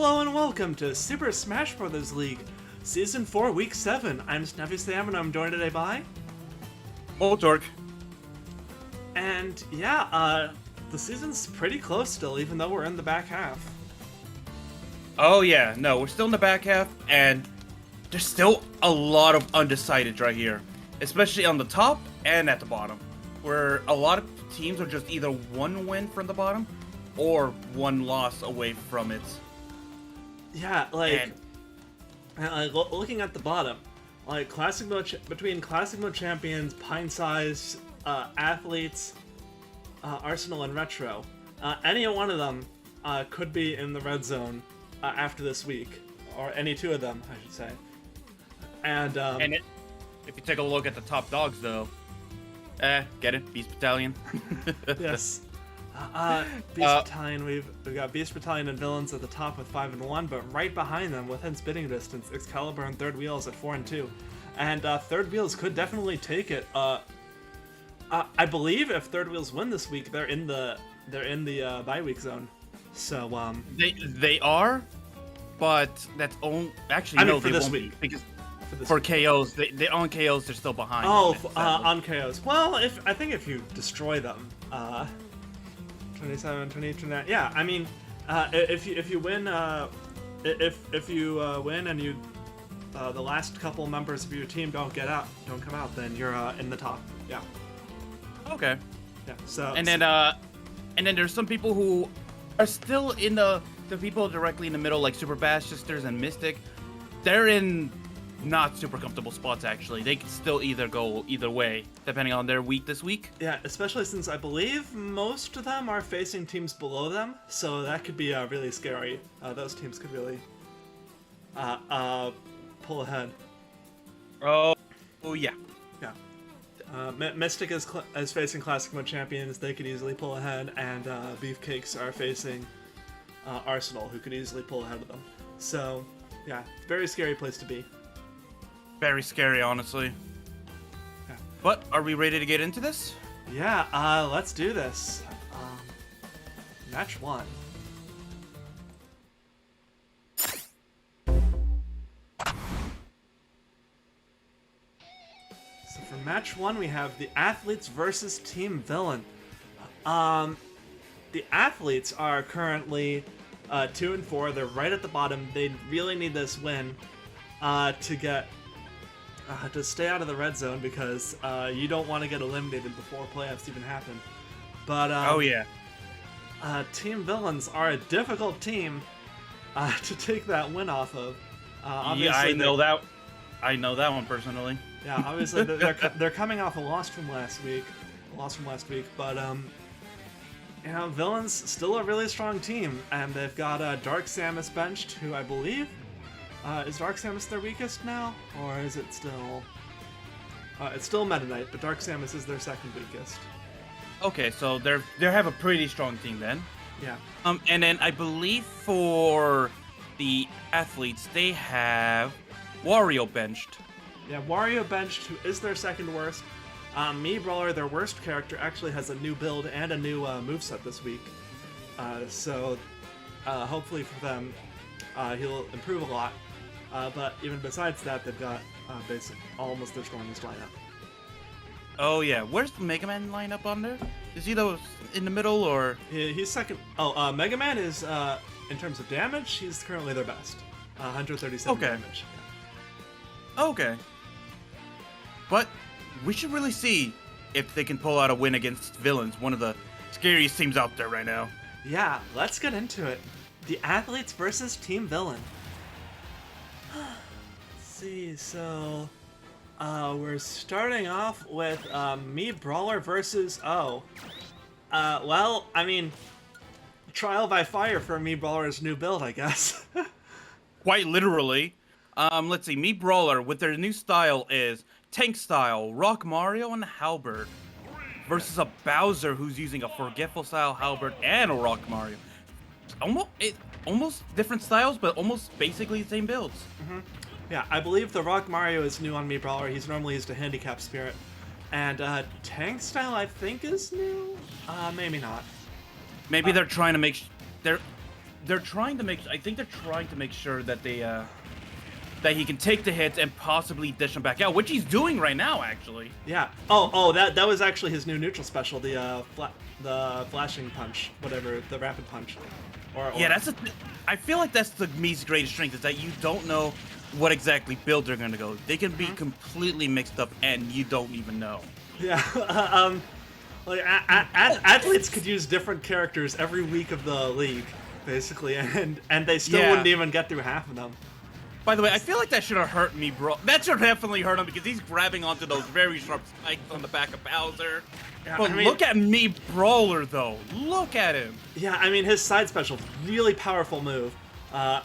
Hello and welcome to Super Smash Bros. League, Season 4, Week 7. I'm Snappy Sam and I'm joined today by... Old Dork. And yeah, the season's pretty close still, even though we're in the back half. Oh yeah, no, we're still in the back half, and there's still a lot of undecideds right here. Especially on the top and at the bottom, where a lot of teams are just either one win from the bottom, or one loss away from it. Yeah, looking at the bottom, like between Classic Mode Champions, Pintsize, Athletes, Arsenal, and Retro, any one of them could be in the red zone after this week, or any two of them, I should say. And if you take a look at the top dogs, though, get it? Beast Battalion. Yes. Beast Battalion, we've got Beast Battalion and Villains at the top with 5-1, but right behind them, within spitting distance, Excalibur and Third Wheels at 4-2. And Third Wheels could definitely take it. I believe if Third Wheels win this week, they're in the bye week zone. So they are, but that's actually no, for they this won't week. Because this for week. KOs, they on KOs they're still behind. Oh, on it, on KOs. Well, I think if you destroy them, 27, 28, 29. Yeah, I mean, if you win, if you win and you the last couple members of your team don't come out, then you're in the top. Yeah. Okay. Yeah. So and then there's some people who are still in the people directly in the middle, like Super Bash Sisters and Mystic. They're in not super comfortable spots, actually. They can still either go either way, depending on their week this week. Yeah, especially since I believe most of them are facing teams below them, so that could be really scary. Those teams could really pull ahead. Oh yeah. Yeah. Mystic is facing Classic Mode Champions. They could easily pull ahead, and Beefcakes are facing Arsenal, who could easily pull ahead of them. So, yeah, very scary place to be. Very scary, honestly. Yeah. But are we ready to get into this? Yeah, let's do this. Match 1. So for match 1, we have the Athletes versus Team Villain. The Athletes are currently 2-4. They're right at the bottom. They really need this win to stay out of the red zone, because you don't want to get eliminated before playoffs even happen. But oh yeah, Team Villains are a difficult team to take that win off of. Yeah, I know that. I know that one personally. Yeah, obviously they're coming off a loss from last week, but Villains still a really strong team, and they've got Dark Samus benched, who I believe. Is Dark Samus their weakest now, or is it still... it's still Meta Knight, but Dark Samus is their second weakest. Okay, so they have a pretty strong team then. Yeah. And then I believe for the Athletes, they have Wario benched. Yeah, Wario benched, who is their second worst. Mii Brawler, their worst character, actually has a new build and a new moveset this week. So hopefully for them, he'll improve a lot. But even besides that, they've got almost their strongest lineup. Oh yeah, where's the Mega Man lineup on there? Is he in the middle, or? He's second. Oh, Mega Man is, in terms of damage, he's currently their best. 137 damage. Yeah. Okay. But we should really see if they can pull out a win against Villains, one of the scariest teams out there right now. Yeah, let's get into it. The Athletes versus Team Villain. Let's see, so we're starting off with Mii Brawler versus O. Well, I mean, trial by fire for Mii Brawler's new build, I guess. Quite literally. Let's see, Mii Brawler with their new style is Tank Style, Rock Mario, and Halberd. Versus a Bowser who's using a Forgetful Style Halberd and a Rock Mario. Almost different styles, but almost basically the same builds. Mm-hmm. Yeah, I believe the Rock Mario is new on Mii Brawler. He's normally used a Handicap Spirit. And Tank Style, I think, is new? Maybe not. Maybe they're trying to make... they're trying to make. I think they're trying to make sure that they that he can take the hits and possibly dish them back out, which he's doing right now, actually. Yeah. Oh, that was actually his new neutral special, the flashing punch, whatever, the rapid punch. Yeah, that's I feel like that's the Mii's greatest strength, is that you don't know what exactly build they're gonna go. They can be completely mixed up, and you don't even know. Yeah. Like athletes could use different characters every week of the league, basically, and they still wouldn't even get through half of them. By the way, I feel like that should have hurt me, bro. That should definitely hurt him because he's grabbing onto those very sharp spikes on the back of Bowser. Yeah, but I mean, look at Mii Brawler, though. Look at him. Yeah, I mean, his side special, really powerful move. The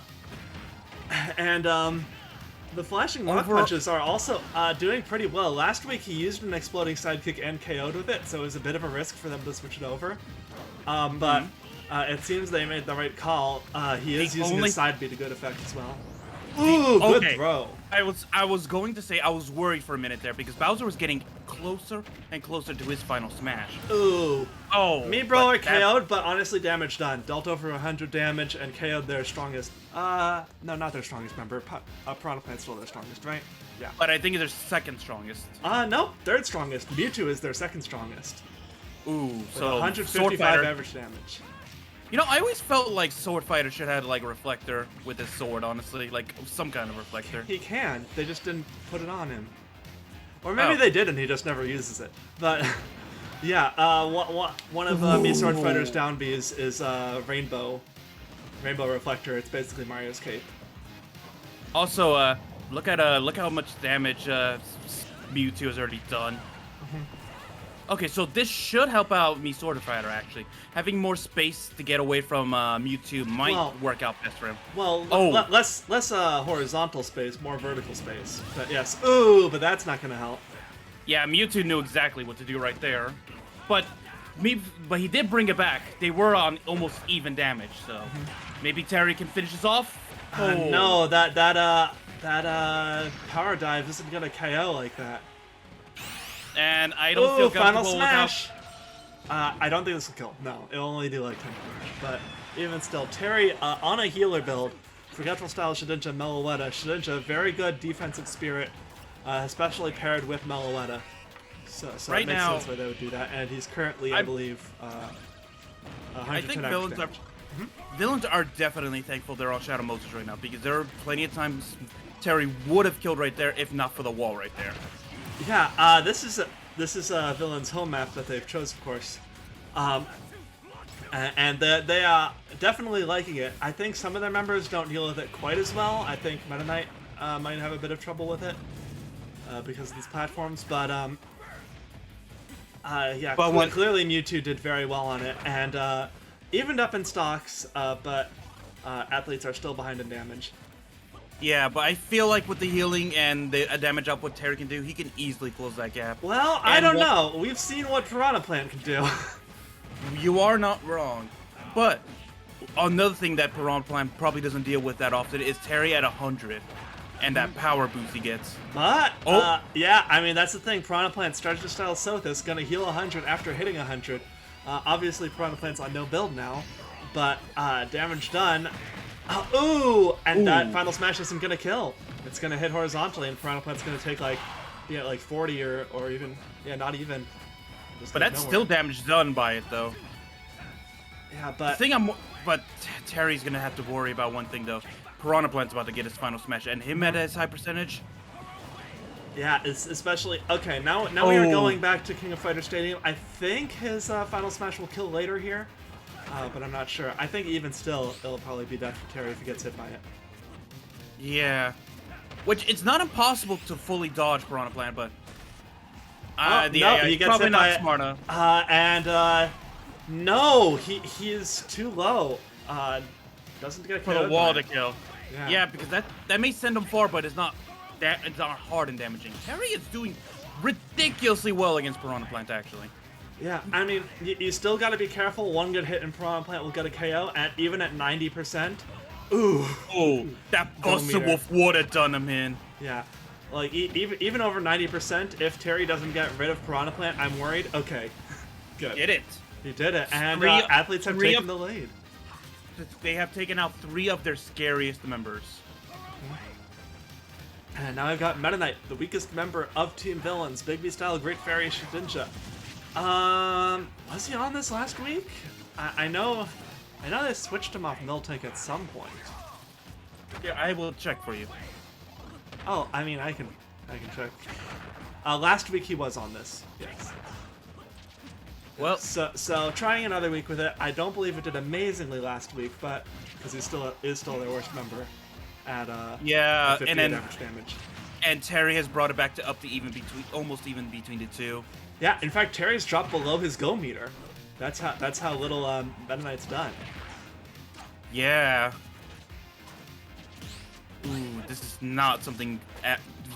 flashing rock punches are also doing pretty well. Last week, he used an exploding sidekick and KO'd with it, so it was a bit of a risk for them to switch it over. But it seems they made the right call. He is using his side B to good effect as well. Ooh, good throw. I was going to say I was worried for a minute there because Bowser was getting closer and closer to his final smash. Ooh. Oh. Mii Brawler KO'd, but honestly damage done. Dealt over 100 damage and KO'd their strongest. No, not their strongest member. Piranha Plant's still their strongest, right? Yeah. But I think it's their second strongest. No, third strongest. Mewtwo is their second strongest. Ooh, so 155 average damage. You know, I always felt like Sword Fighter should have like a reflector with his sword, honestly. Like, some kind of reflector. He can. They just didn't put it on him. Or maybe they did and he just never uses it. But, yeah, one of Mii Sword Fighter's down Bs is Rainbow Reflector. It's basically Mario's cape. Also, look how much damage Mewtwo has already done. Okay, so this should help out Mii Sword Fighter, actually. Having more space to get away from Mewtwo might work out best for him. Well, less horizontal space, more vertical space. But yes, ooh, but that's not gonna help. Yeah, Mewtwo knew exactly what to do right there. But he did bring it back. They were on almost even damage, so maybe Terry can finish this off. No, that power dive isn't gonna KO like that. And I don't feel comfortable final smash. I don't think this will kill. No, it'll only do like 10 damage. But even still, Terry on a healer build, Forgetful Style Shedinja Meloetta. Shedinja, very good defensive spirit, especially paired with Meloetta. So right it makes sense why they would do that. And he's currently, I believe, 110 I think villains are definitely thankful they're on Shadow Moses right now because there are plenty of times Terry would have killed right there if not for the wall right there. Yeah, this is Villain's home map that they've chose, of course, and they are definitely liking it. I think some of their members don't deal with it quite as well. I think Meta Knight might have a bit of trouble with it because of these platforms, but yeah, clearly Mewtwo did very well on it and evened up in stocks, but athletes are still behind in damage. Yeah, but I feel like with the healing and the damage output Terry can do, he can easily close that gap. Well, I don't know. We've seen what Piranha Plant can do. You are not wrong. But another thing that Piranha Plant probably doesn't deal with that often is Terry at 100 and that power boost he gets. But, yeah, I mean, that's the thing. Piranha Plant Strategy Style Soth is going to heal 100 after hitting 100. Obviously, Piranha Plant's on no build now, but damage done. That final smash isn't gonna kill. It's gonna hit horizontally, and Piranha Plant's gonna take like 40 or even not even. But that's still damage done by it though. Yeah, but Terry's gonna have to worry about one thing though. Piranha Plant's about to get his final smash, and him at his high percentage. Yeah, it's especially okay. Now we are going back to King of Fighters Stadium. I think his final smash will kill later here. But I'm not sure. I think even still, it'll probably be death for Terry if he gets hit by it. Yeah. Which, it's not impossible to fully dodge Piranha Plant, but... he gets probably hit not by smart enough. No! He too low. Doesn't get for the wall to kill. Yeah, because that may send him far, but it's not hard and damaging. Terry is doing ridiculously well against Piranha Plant, actually. Yeah, I mean, you still got to be careful. One good hit in Piranha Plant will get a KO, and even at 90%. Ooh, that Buster Wolf would have done him in. Yeah, like even over 90%, if Terry doesn't get rid of Piranha Plant, I'm worried. Okay, good. Did it? He did it, and athletes have taken the lead. They have taken out 3 of their scariest members. And now I've got Meta Knight, the weakest member of Team Villains, Big B style, Great Fairy, Shedinja. Was he on this last week? I know they switched him off Miltank at some point. Yeah, I will check for you. Oh, I mean, I can check. Last week he was on this, yes. Well, So trying another week with it, I don't believe it did amazingly last week, but because he is still their worst member at yeah, 50 and then damage. And Terry has brought it back to up to almost even between the two. Yeah, in fact, Terry's dropped below his go meter. That's how little Meta Knight's done. Yeah. Ooh, this is not something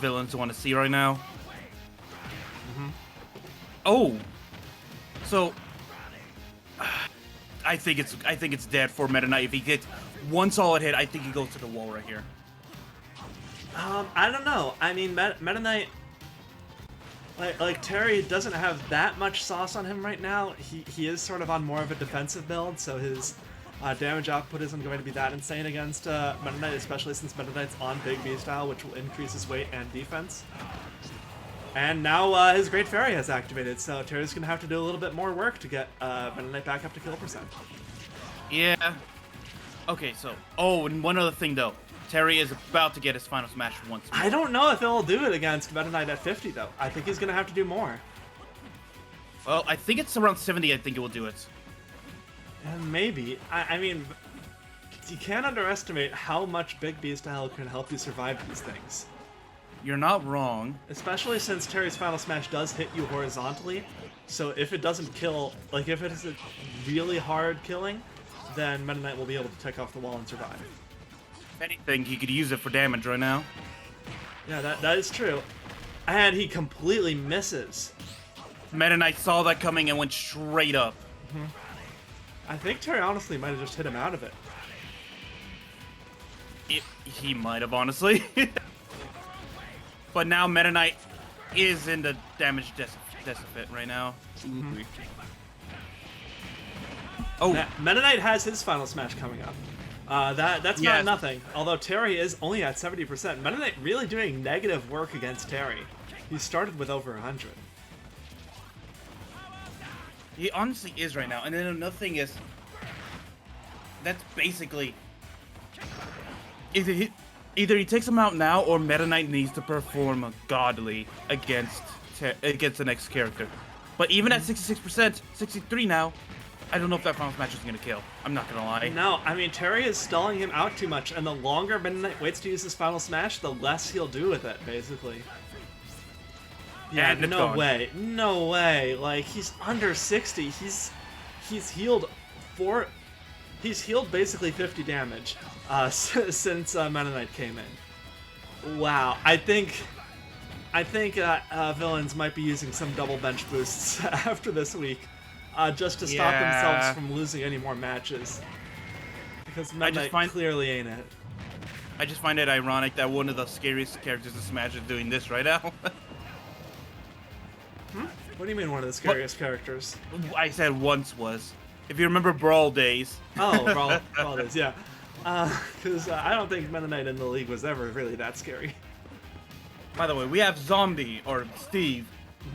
villains want to see right now. Mm-hmm. Oh, so I think it's dead for Meta Knight. If he gets one solid hit, I think he goes to the wall right here. I don't know. I mean, Meta Knight, like Terry doesn't have that much sauce on him right now. He is sort of on more of a defensive build, so his damage output isn't going to be that insane against Meta Knight, especially since Meta Knight's on Big B style, which will increase his weight and defense. And now his Great Fairy has activated, so Terry's going to have to do a little bit more work to get Meta Knight back up to kill percent. Yeah. Okay, so... Oh, and one other thing, though. Terry is about to get his final smash once more. I don't know if he'll do it against Meta Knight at 50, though. I think he's going to have to do more. Well, I think it's around 70, I think it will do it. And maybe. I mean, you can't underestimate how much Big B style can help you survive these things. You're not wrong. Especially since Terry's Final Smash does hit you horizontally, so if it doesn't kill, like if it is a really hard killing, then Meta Knight will be able to take off the wall and survive. If anything, he could use it for damage right now. Yeah, that is true. And he completely misses. Meta Knight saw that coming and went straight up. Mm-hmm. I think Terry honestly might have just hit him out of it. He might have, honestly. But now Meta Knight is in the damage deficit right now. Mm-hmm. Oh, Meta Knight has his Final Smash coming up. That's not nothing. Although Terry is only at 70%. Meta Knight really doing negative work against Terry. He started with over 100. He honestly is right now. And then another thing is, that's basically either he takes him out now, or Meta Knight needs to perform godly against the next character. But even at 66%, 63 now, I don't know if that final match is gonna kill. I'm not gonna lie. No, I mean Terry is stalling him out too much, and the longer Meta Knight waits to use his final smash, the less he'll do with it, basically. Yeah, and no way, no way. Like he's under 60. He's healed he's healed basically 50 damage since Meta Knight came in. Wow, I think villains might be using some double bench boosts after this week, just to stop themselves from losing any more matches. Because Meta Knight clearly ain't it. I just find it ironic that one of the scariest characters in Smash is doing this right now. What do you mean one of the scariest characters? I said once was. If you remember Brawl days. Oh, Brawl days, yeah. Because I don't think Meta Knight in the league was ever really that scary. By the way, we have Zombie, or Steve,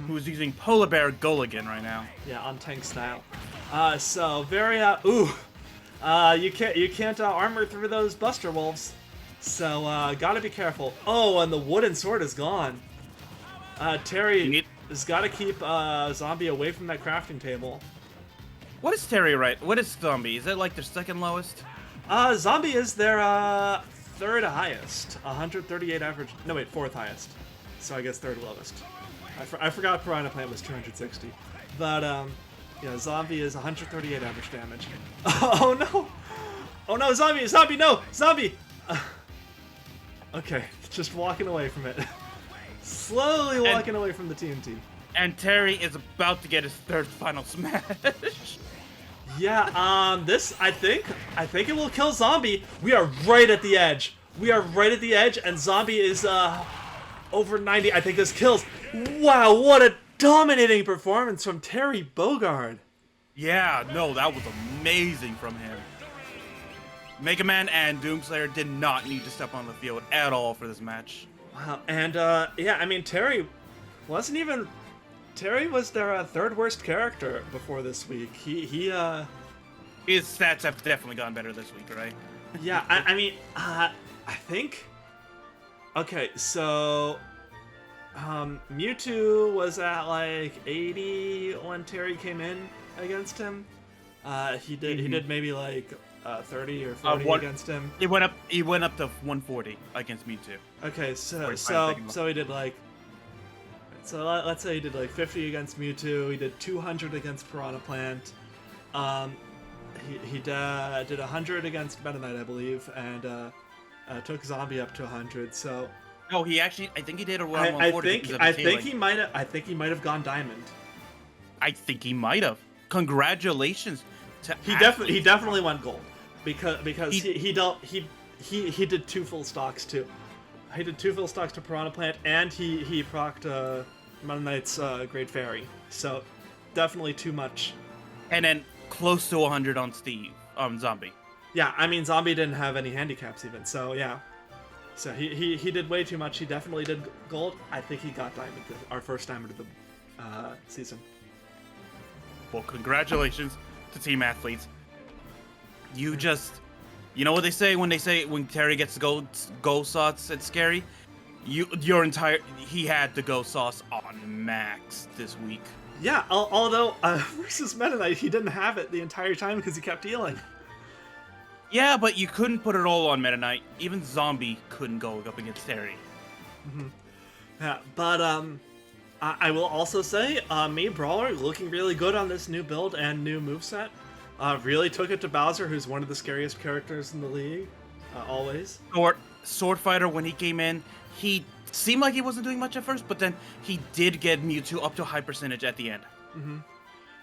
who's using Polar Bear Gulligan right now. Yeah, on tank style. So very you can't armor through those Buster Wolves. So gotta be careful. Oh, and the wooden sword is gone. Terry has got to keep Zombie away from that crafting table. What is Terry right? What is Zombie? Is it like their second lowest? Zombie is their third highest. 138 average. No wait, fourth highest. So I guess third lowest. I forgot Piranha Plant was 260. But yeah, Zombie is 138 average damage. Oh no! Oh no, Zombie! Zombie, no! Zombie! Okay, just walking away from it. Slowly walking away from the TNT. And Terry is about to get his third final smash. Yeah, this, I think it will kill Zombie. We are right at the edge. We are right at the edge, and Zombie is, over 90. I think this kills. Wow, what a dominating performance from Terry Bogard. Yeah, no, that was amazing from him. Mega Man and Doomslayer did not need to step on the field at all for this match. Wow, and yeah, I mean Terry was their third worst character before this week. His stats have definitely gotten better this week, right? Yeah, I mean, I think. Okay, so Mewtwo was at like 80 when Terry came in against him. He did maybe like 30 or 40 against him. He went up to 140 against Mewtwo. Okay, so he did like. So let's say he did like 50 against Mewtwo. He did 200 against Piranha Plant. He did 100 against Meta Knight, I believe, and took Zombie up to 100. So. No, I think he did around 140. I think he might have gone Diamond. I think he might have. Congratulations to he definitely went Gold because he did 2 full stocks too. He did 2 full stocks to Piranha Plant, and he procced Meta Knight's Great Fairy. So definitely too much. And then close to 100 on Zombie. Yeah, I mean Zombie didn't have any handicaps even, so yeah. So he did way too much. He definitely did Gold. I think he got Diamond, our first Diamond of the season. Well, congratulations to Team Athletes. You know what they say when Terry gets the goal sauce, it's scary. He had the go sauce on max this week. Yeah, although versus Meta Knight, he didn't have it the entire time because he kept healing. Yeah, but you couldn't put it all on Meta Knight. Even Zombie couldn't go up against Terry. Mm-hmm. Yeah, but I will also say, me Brawler looking really good on this new build and new moveset. Really took it to Bowser, who's one of the scariest characters in the league, always. Sword Fighter, when he came in, he seemed like he wasn't doing much at first, but then he did get Mewtwo up to a high percentage at the end. Mm-hmm.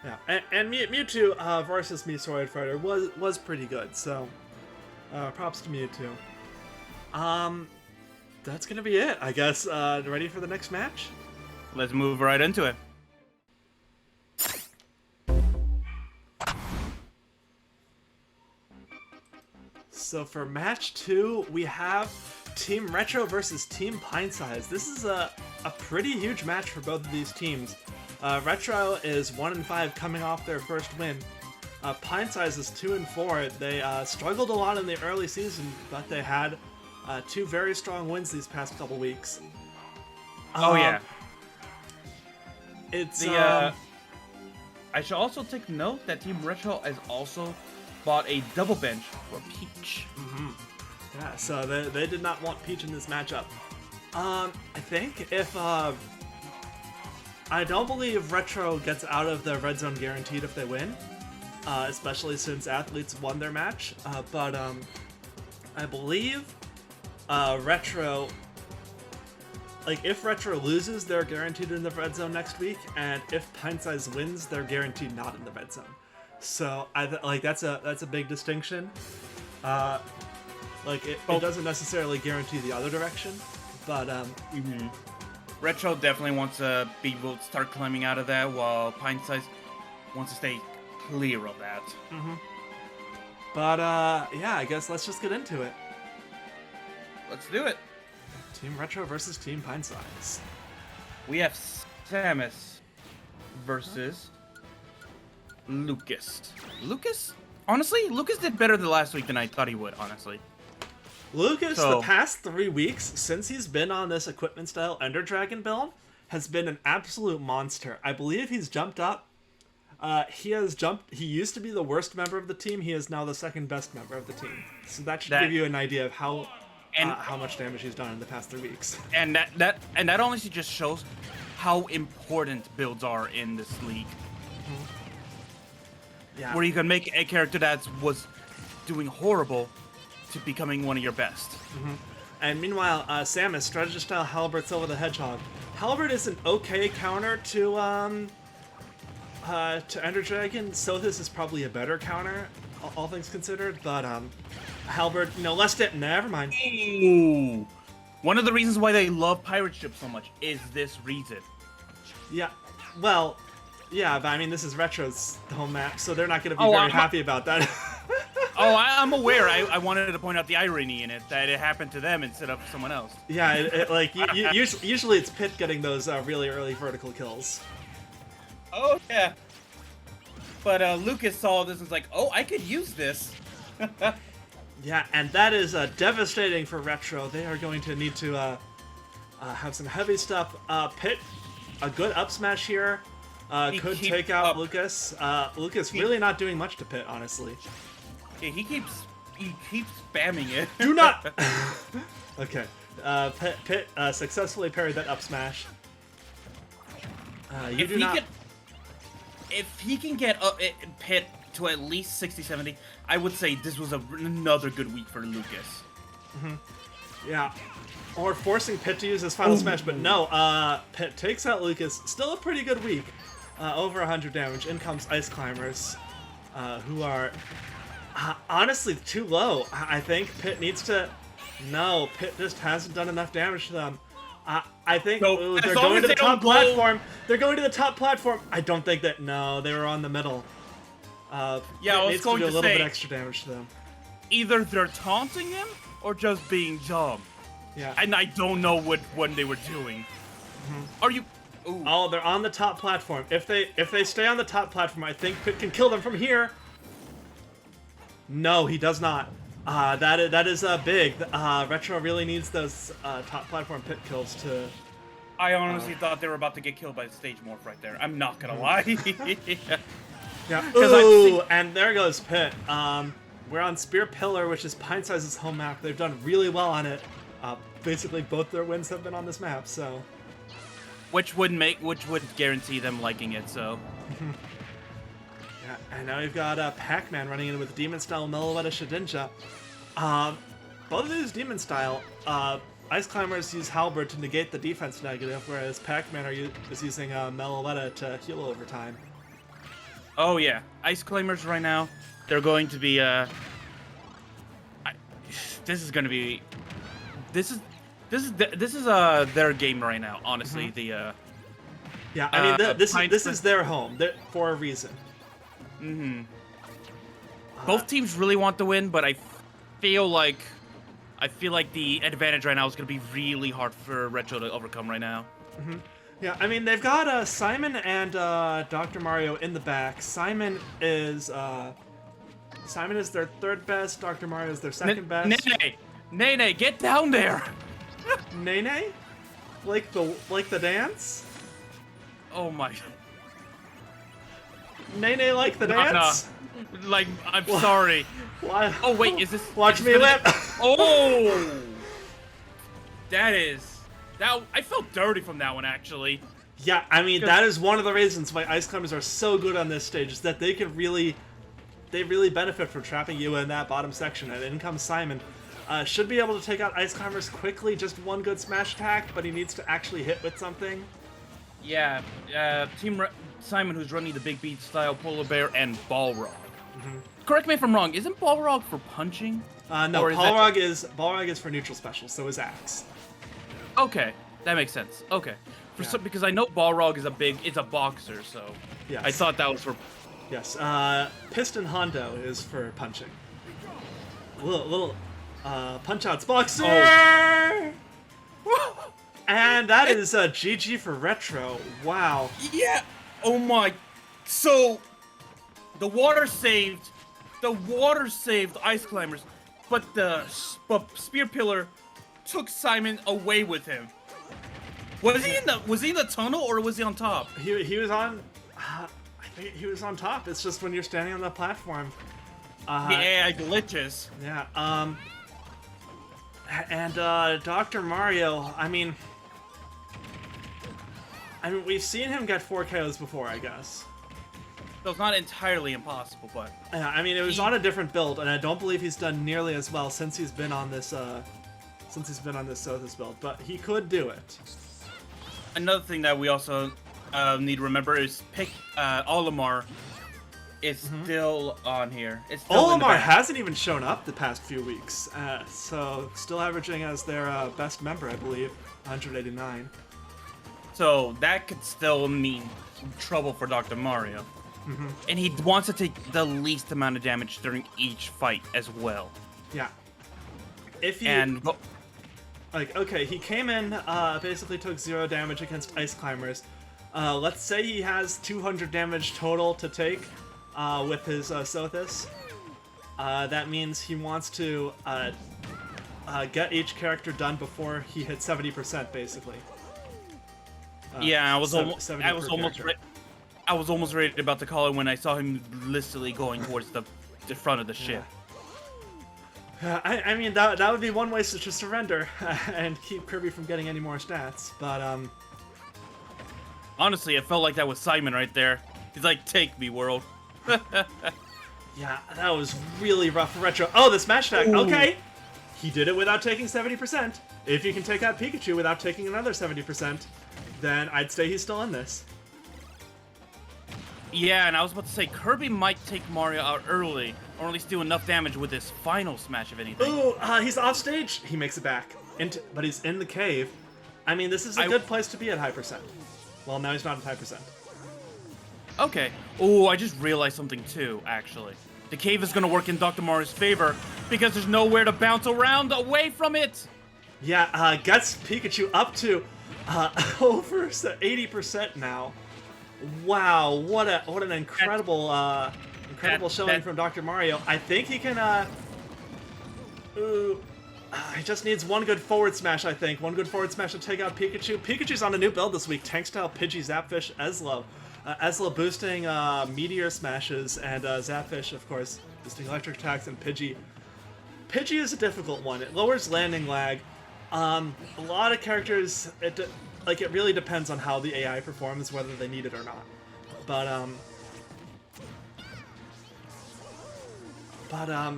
Yeah, and Mewtwo versus me Sword Fighter was pretty good, so props to Mewtwo. That's gonna be it, I guess. Ready for the next match? Let's move right into it. So for match 2, we have Team Retro versus Team Pintsize. This is a pretty huge match for both of these teams. Retro is 1-5 coming off their first win. Pintsize is 2-4. They struggled a lot in the early season, but they had 2 very strong wins these past couple weeks. Oh yeah. It's I should also take note that Team Retro has also bought a double bench for Peach. Mm-hmm. Yeah, so they did not want Peach in this matchup. I think if I don't believe Retro gets out of the red zone guaranteed if they win, especially since Athletes won their match. But I believe Retro, like if Retro loses, they're guaranteed in the red zone next week, and if Pintsize wins, they're guaranteed not in the red zone. So that's a big distinction. Like it doesn't necessarily guarantee the other direction, but Retro definitely wants to be able to start climbing out of that, while Pintsize wants to stay clear of that. Mm-hmm. But yeah, I guess let's just get into it. Let's do it. Team Retro versus Team Pintsize. We have Samus versus Lucas. Honestly, Lucas did better the last week than I thought he would, honestly. Lucas, the past 3 weeks, since he's been on this equipment-style Ender Dragon build, has been an absolute monster. I believe he's jumped up. He used to be the worst member of the team. He is now the second best member of the team. So that should give you an idea of how much damage he's done in the past 3 weeks. And that honestly just shows how important builds are in this league. Mm-hmm. Yeah. Where you can make a character that was doing horrible to becoming one of your best. Mm-hmm. And meanwhile, Samus, strategy-style Halbert Silver the Hedgehog. Halbert is an okay counter to Ender Dragon. Sothis is probably a better counter, all things considered. But Halbert, never mind. Ooh. One of the reasons why they love pirate ships so much is this reason. Yeah, well, yeah, but I mean, this is Retro's home map, so they're not going to be very happy about that. Oh, I'm aware. I wanted to point out the irony in it, that it happened to them instead of someone else. Yeah, like usually it's Pit getting those really early vertical kills. Oh yeah. But Lucas saw this and was like, oh, I could use this. Yeah, and that is devastating for Retro. They are going to need to have some heavy stuff. Pit, a good up smash here. Could take out Lucas. Lucas really not doing much to Pit, honestly. Yeah, he keeps spamming it. Do not. Okay. Pit successfully parried that up smash. If he can get Pit to at least 60-70, I would say this was another good week for Lucas. Yeah. Or forcing Pit to use his final smash, but no. Pit takes out Lucas. Still a pretty good week. Over 100 damage. In comes Ice Climbers, who are honestly too low. I think Pit needs to... No, Pit just hasn't done enough damage to them. I think they're going to the top platform. They're going to the top platform. I don't think that... No, they were on the middle. Yeah, I was needs going to do a to little say, bit extra damage to them. Either they're taunting him or just being dumb. Yeah. And I don't know what they were doing. Are you... Ooh. Oh, they're on the top platform. If they stay on the top platform, I think Pit can kill them from here. No, he does not. That is big. Retro really needs those top platform Pit kills to... I honestly thought they were about to get killed by the stage morph right there. I'm not gonna lie. Yeah. Ooh, and there goes Pit. We're on Spear Pillar, which is Pintsize's home map. They've done really well on it. Basically, both their wins have been on this map, so... Which would guarantee them liking it, so... Yeah, and now we've got Pac-Man running in with Demon-style Meloetta Shedinja. Both of these Demon-style, Ice Climbers use Halberd to negate the defense negative, whereas Pac-Man is using Meloetta to heal over time. Oh yeah, Ice Climbers right now, they're going to be, this is gonna be... This is their game right now, honestly. Yeah, I mean, this is their home for a reason. Both teams really want to win, but I feel like the advantage right now is going to be really hard for Retro to overcome right now. Yeah, I mean, they've got Simon and Dr. Mario in the back. Simon is their third best. Dr. Mario is their second best. Nene, get down there! Nene? Like the dance? Oh my... Nene like the dance? No. Like, I'm sorry. Why? Oh wait, is this... Watch me whip! Oh! I felt dirty from that one, actually. Yeah, I mean, that is one of the reasons why Ice Climbers are so good on this stage, is that they really benefit from trapping you in that bottom section. And in comes Simon. Should be able to take out Ice Climbers quickly, just one good smash attack, but he needs to actually hit with something. Yeah, Simon, who's running the Big Beat style Polar Bear and Balrog. Correct me if I'm wrong, isn't Balrog for punching? No, Balrog is for neutral special, so is Axe. Okay, that makes sense. Okay. Because I know Balrog is a boxer, so yes. I thought that was for... Yes, Piston Hondo is for punching. Little Punch-Out's boxer! Oh. And that is GG for Retro. Wow. Yeah. Oh my. So, the water saved Ice Climbers, but Spear Pillar took Simon away with him. Was he in the tunnel or was he on top? He was on. I think he was on top. It's just when you're standing on the platform. Yeah, glitches. Yeah. And Dr. Mario. I mean, we've seen him get 4 KOs before, I guess. So it's not entirely impossible, but... Yeah, I mean, it was on a different build, and I don't believe he's done nearly as well since he's been on this, Sothis build, but he could do it. Another thing that we also need to remember is Olimar is still on here. Olimar hasn't even shown up the past few weeks, so still averaging as their best member, I believe, 189. So that could still mean trouble for Dr. Mario. and he wants to take the least amount of damage during each fight as well. Yeah. If you like, okay, he came in, basically took 0 damage against Ice Climbers. Let's say he has 200 damage total to take with his Sothis. That means he wants to get each character done before he hits 70%, basically. Yeah, I was almost ready about to call it when I saw him literally going towards the front of the ship. I mean, that would be one way to surrender and keep Kirby from getting any more stats, but, honestly, it felt like that was Simon right there. He's like, take me, world. Yeah, that was really rough for Retro. Oh, the smash attack! Ooh. Okay! He did it without taking 70%. If you can take out Pikachu without taking another 70%, then I'd say he's still in this. Yeah, and I was about to say, Kirby might take Mario out early, or at least do enough damage with his final smash, if anything. Ooh, he's off stage. He makes it back. But he's in the cave. I mean, this is a good place to be at high percent. Well, now he's not at high percent. Okay. Oh, I just realized something too, actually. The cave is going to work in Dr. Mario's favor, because there's nowhere to bounce around away from it! Yeah, gets Pikachu up to over 80% now. Wow, what an incredible showing from Dr. Mario. I think he can he just needs one good forward smash, I think. One good forward smash to take out Pikachu. Pikachu's on a new build this week, Tank Style, Pidgey, Zapfish, Eslo. Eslo boosting Meteor Smashes, and Zapfish, of course, boosting Electric Attacks, and Pidgey. Pidgey is a difficult one. It lowers landing lag. A lot of characters, it really depends on how the AI performs, whether they need it or not.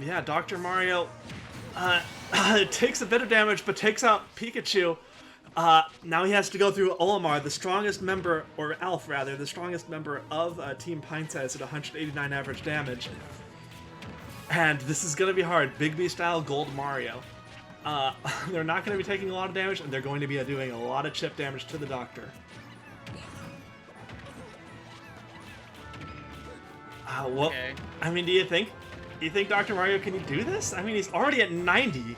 Yeah, Dr. Mario takes a bit of damage, but takes out Pikachu. Now he has to go through Olimar, the strongest member, or Elf rather, the strongest member of Team Pintsize at 189 average damage. And this is going to be hard. Big B style Gold Mario. They're not going to be taking a lot of damage, and they're going to be doing a lot of chip damage to the Doctor. Well, okay. I mean, do you think Dr. Mario can do this? I mean, he's already at 90.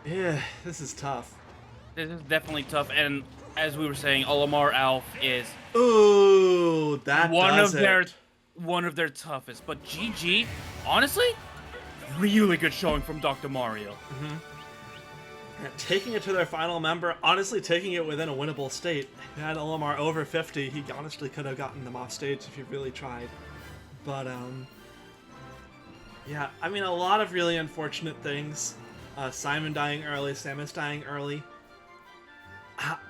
Yeah, this is tough. This is definitely tough, and as we were saying, Olimar Alf is one of their toughest. But GG, honestly, really good showing from Dr. Mario. Mm-hmm. Taking it to their final member, honestly taking it within a winnable state. If he had Olimar over 50, he honestly could have gotten them off stage if he really tried. But, yeah, I mean, a lot of really unfortunate things. Simon dying early, Samus dying early.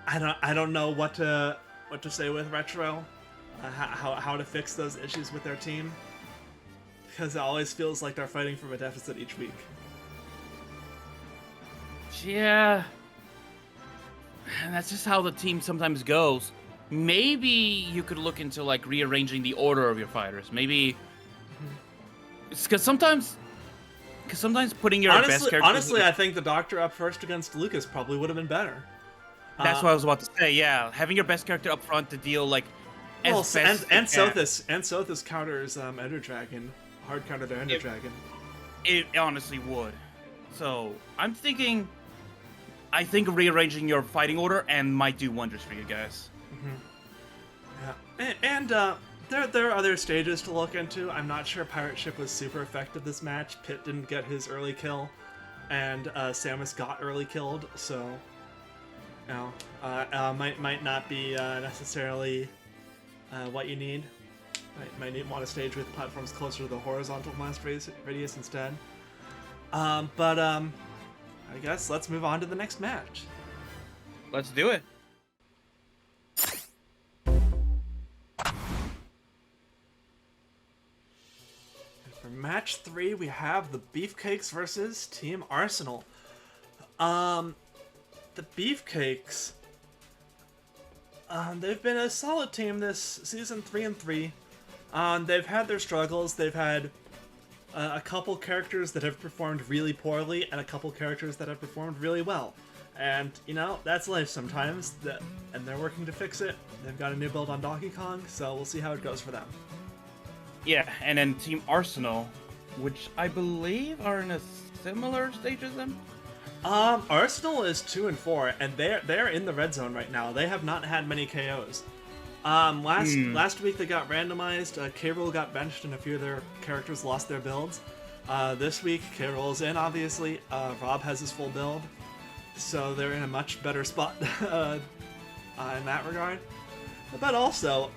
I don't know what to say with Retro, how to fix those issues with their team, because it always feels like they're fighting from a deficit each week. Yeah, and that's just how the team sometimes goes. Maybe you could look into like rearranging the order of your fighters. Maybe because sometimes putting your best characters. Honestly, I think the Doctor up first against Lucas probably would have been better. That's what I was about to say. Yeah, having your best character up front to deal like and Sothis counters Ender Dragon, hard counter their Ender Dragon. It honestly would. So I think rearranging your fighting order might do wonders for you guys. Mm-hmm. Yeah, and there are other stages to look into. I'm not sure Pirate Ship was super effective this match. Pit didn't get his early kill, and Samus got early killed, so. Might not be necessarily what you need. Might want a stage with platforms closer to the horizontal blast radius instead. I guess let's move on to the next match. Let's do it. For match 3, we have the Beefcakes versus Team Arsenal. The Beefcakes, they've been a solid team this season, 3-3. They've had their struggles. They've had a couple characters that have performed really poorly and a couple characters that have performed really well. And, that's life sometimes, and they're working to fix it. They've got a new build on Donkey Kong, so we'll see how it goes for them. Yeah, and then Team Arsenal, which I believe are in a similar stage as them. Arsenal is 2-4, and they're in the red zone right now. They have not had many KOs. Last week they got randomized. K-Rool got benched, and a few of their characters lost their builds. This week K-Rool's in, obviously. Rob has his full build, so they're in a much better spot in that regard. But also,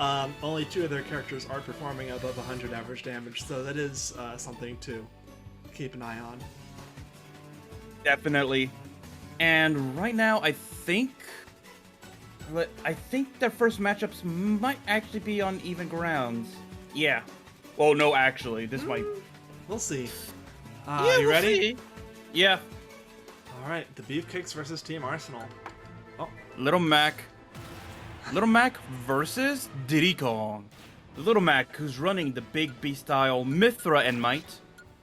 only 2 of their characters are performing above 100 average damage, so that is something to keep an eye on. Definitely. And right now, I think their first matchups might actually be on even grounds. Yeah. Well, no, actually, this might. We'll see. Yeah, you ready? See. Yeah. All right, the Beefcakes versus Team Arsenal. Oh, Little Mac versus Diddy Kong. Little Mac, who's running the Big B style Mithra and Might,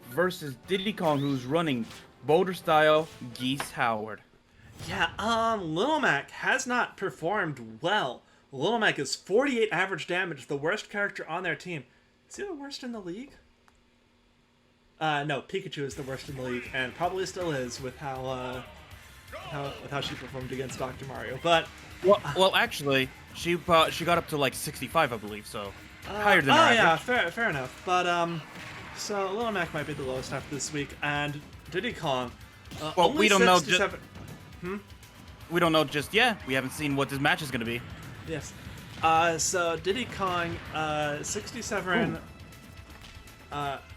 versus Diddy Kong, who's running Boulder style Geese Howard. yeah. Little Mac has not performed well. Little Mac is 48 average damage, the worst character on their team. Is he the worst in the league? No, Pikachu is the worst in the league, and probably still is with how she performed against Dr. Mario. But Well, actually, she got up to like 65, I believe, so higher than her yeah, average. fair enough. But so Little Mac might be the lowest after this week, and Diddy Kong. Well, only we don't know. 67 We don't know just yet. We haven't seen what this match is gonna be. Yes. So Diddy Kong,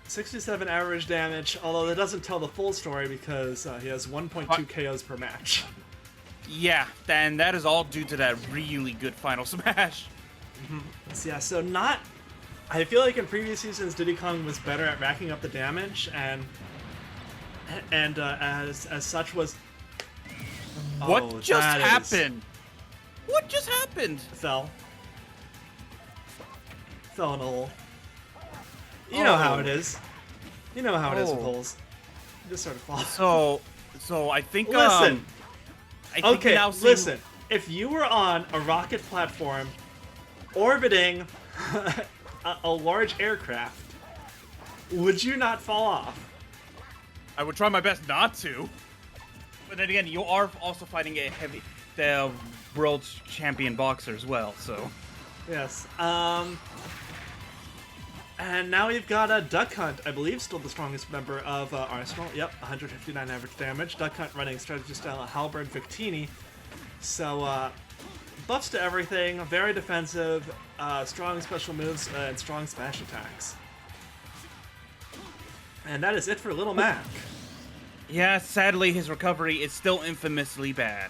67 average damage, although that doesn't tell the full story because he has 1.2 KOs per match. Yeah, and that is all due to that really good final smash. Yeah, so not... I feel like in previous seasons, Diddy Kong was better at racking up the damage, and as such was... What just happened? What just happened? Fell in a hole. You know how it is. You know how it is with holes. You just sort of fall. So I think. Listen. I think Okay, now see- listen. If you were on a rocket platform orbiting a large aircraft, would you not fall off? I would try my best not to. But then again, you are also fighting the world champion boxer as well. So. Yes. And now we've got a Duck Hunt, I believe still the strongest member of Arsenal. Yep, 159 average damage. Duck Hunt running strategy style Halberd Victini. So, buffs to everything, very defensive, strong special moves, and strong smash attacks. And that is it for Little Mac. Yeah, sadly, his recovery is still infamously bad.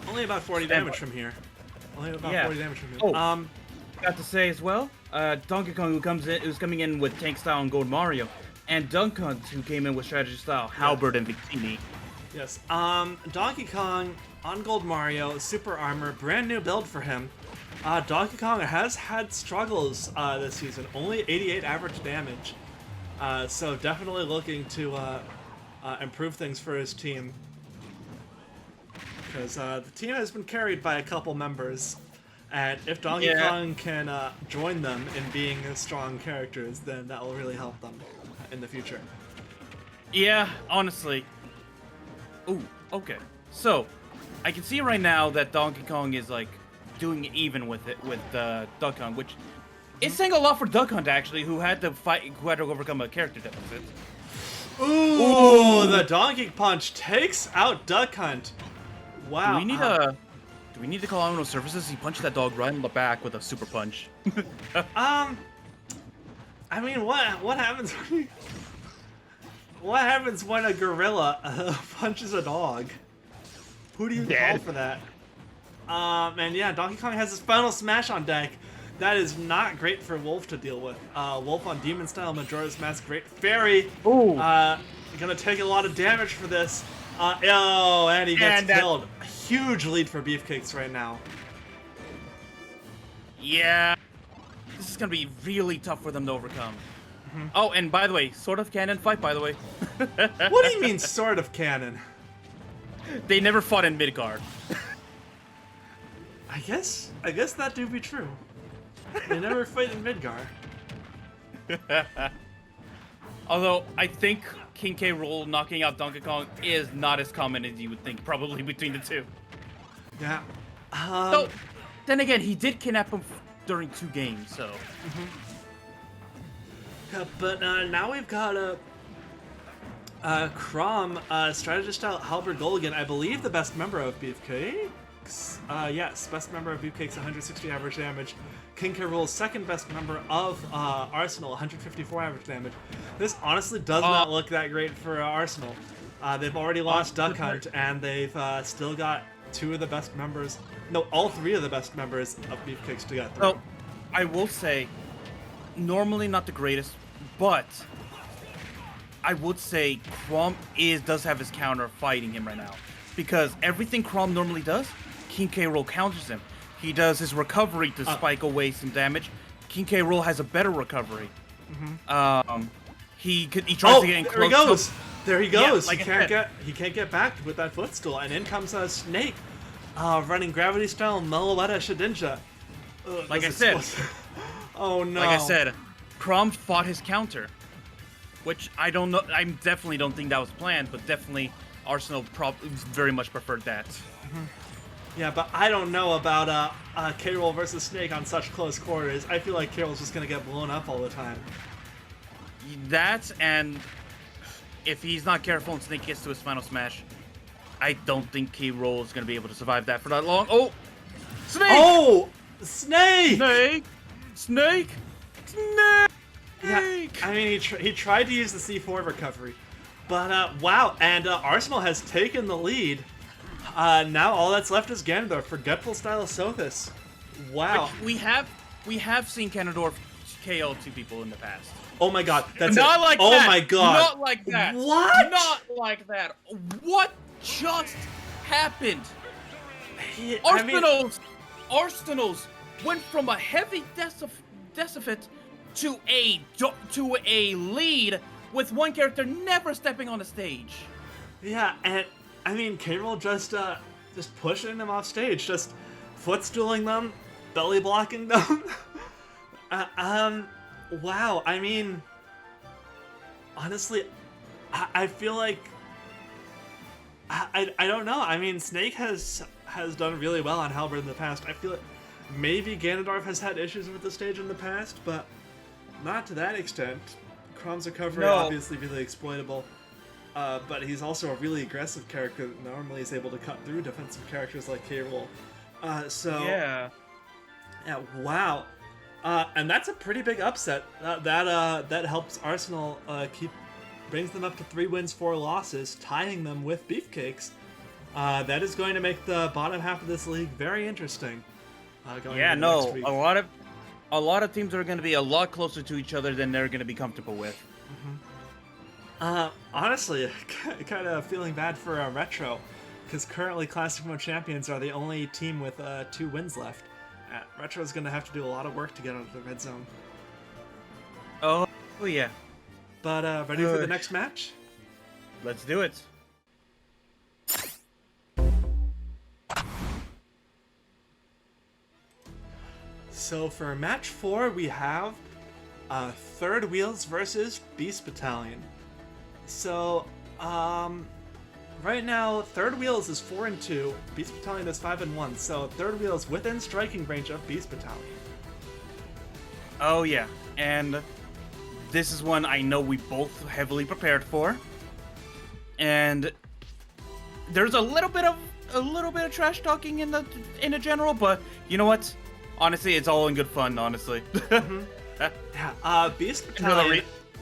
Only about 40 damage from here. Only about 40 damage from here. Oh. Got to say as well, Donkey Kong who's coming in with tank style and Gold Mario, and Donkey Kong who came in with strategy style Halberd and Victini. Yes. Donkey Kong on Gold Mario, super armor, brand new build for him. Donkey Kong has had struggles this season, only 88 average damage. So definitely looking to improve things for his team. Because the team has been carried by a couple members. And if Donkey Kong can join them in being strong characters, then that will really help them in the future. Yeah, honestly. Ooh, okay. So, I can see right now that Donkey Kong is like doing even with Duck Hunt, which is saying a lot for Duck Hunt actually, who had to overcome a character deficit. Ooh, the Donkey Punch takes out Duck Hunt. Wow. Do we need to call Animal Services? He punched that dog right in the back with a super punch. I mean, what happens when what happens when a gorilla punches a dog? Who do you call for that? And yeah, Donkey Kong has his final smash on deck. That is not great for Wolf to deal with. Wolf on Demon Style, Majora's Mask, Great Fairy. Ooh. Gonna take a lot of damage for this. Oh, and he gets killed. A huge lead for Beefcakes right now. Yeah. This is gonna be really tough for them to overcome. Oh, and by the way, sort of canon fight, by the way. What do you mean, sort of canon? They never fought in Midgard. I guess that do be true. They never fight in Midgar. Although, I think King K. Rool knocking out Donkey Kong is not as common as you would think, probably between the two. Yeah. So, then again, he did kidnap him during 2 games, so... Yeah, but now we've got Crom, strategist Halberd Gulligan, I believe the best member of Beefcakes. Yes, best member of Beefcakes, 160 average damage. King K. Rool's second best member of Arsenal, 154 average damage. This honestly does not look that great for Arsenal. They've already lost Duck Hunt, and they've still got 2 of the best members. No, all 3 of the best members of Beefcakes to get through. So, I will say, normally not the greatest, but I would say Crom does have his counter fighting him right now. Because everything Crom normally does, King K. Rool counters him. He does his recovery to spike away some damage. King K. Rool has a better recovery. He tries to get in close. There he goes. There he goes. Yeah, he can't get back with that footstool, and in comes a Snake, running gravity style Meloetta Shedinja. Like I said. Oh no. Like I said, Crom fought his counter, which I don't know. I definitely don't think that was planned, but definitely Arsenal very much preferred that. Yeah, but I don't know about K. Rool versus Snake on such close quarters. I feel like K. Rool's just gonna get blown up all the time. That, and if he's not careful and Snake gets to his final smash, I don't think K. Rool is gonna be able to survive that for that long. Oh, Snake! Oh, Snake! Snake! Snake! Snake! Yeah, I mean, he tried to use the C4 recovery, but wow, and Arsenal has taken the lead. Now all that's left is Ganondorf, forgetful style Sothis. Wow. We have seen Ganondorf KO 2 people in the past. Oh my god, that's not it. like Oh that. my god. Not like that. What? Not like that. What just happened? I mean, Arsenals went from a heavy deficit to a lead with one character never stepping on the stage. yeah, and I mean, K. Rool just pushing them off stage, just footstooling them, belly blocking them. Wow. I mean, honestly, I feel like I don't know. I mean, Snake has done really well on Halberd in the past. I feel like maybe Ganondorf has had issues with the stage in the past, but not to that extent. Crom's recovery obviously really exploitable. But he's also a really aggressive character that normally is able to cut through defensive characters like K. Rool. Yeah, wow. And that's a pretty big upset. That helps Arsenal brings them up to 3 wins, 4 losses, tying them with Beefcakes. That is going to make the bottom half of this league very interesting. Next week. A lot of teams are going to be a lot closer to each other than they're going to be comfortable with. Honestly, kind of feeling bad for Retro, because currently Classic Mode champions are the only team with 2 wins left. Retro's going to have to do a lot of work to get out of the red zone. Oh yeah. But ready for the next match? Let's do it. So for match 4, we have Third Wheels versus Beast Battalion. So, right now, Third Wheels is 4-2, Beast Battalion is 5-1, so Third Wheels within striking range of Beast Battalion. Oh yeah, and this is one I know we both heavily prepared for. And there's a little bit of trash talking in the general, but you know what? Honestly, it's all in good fun, honestly. Yeah,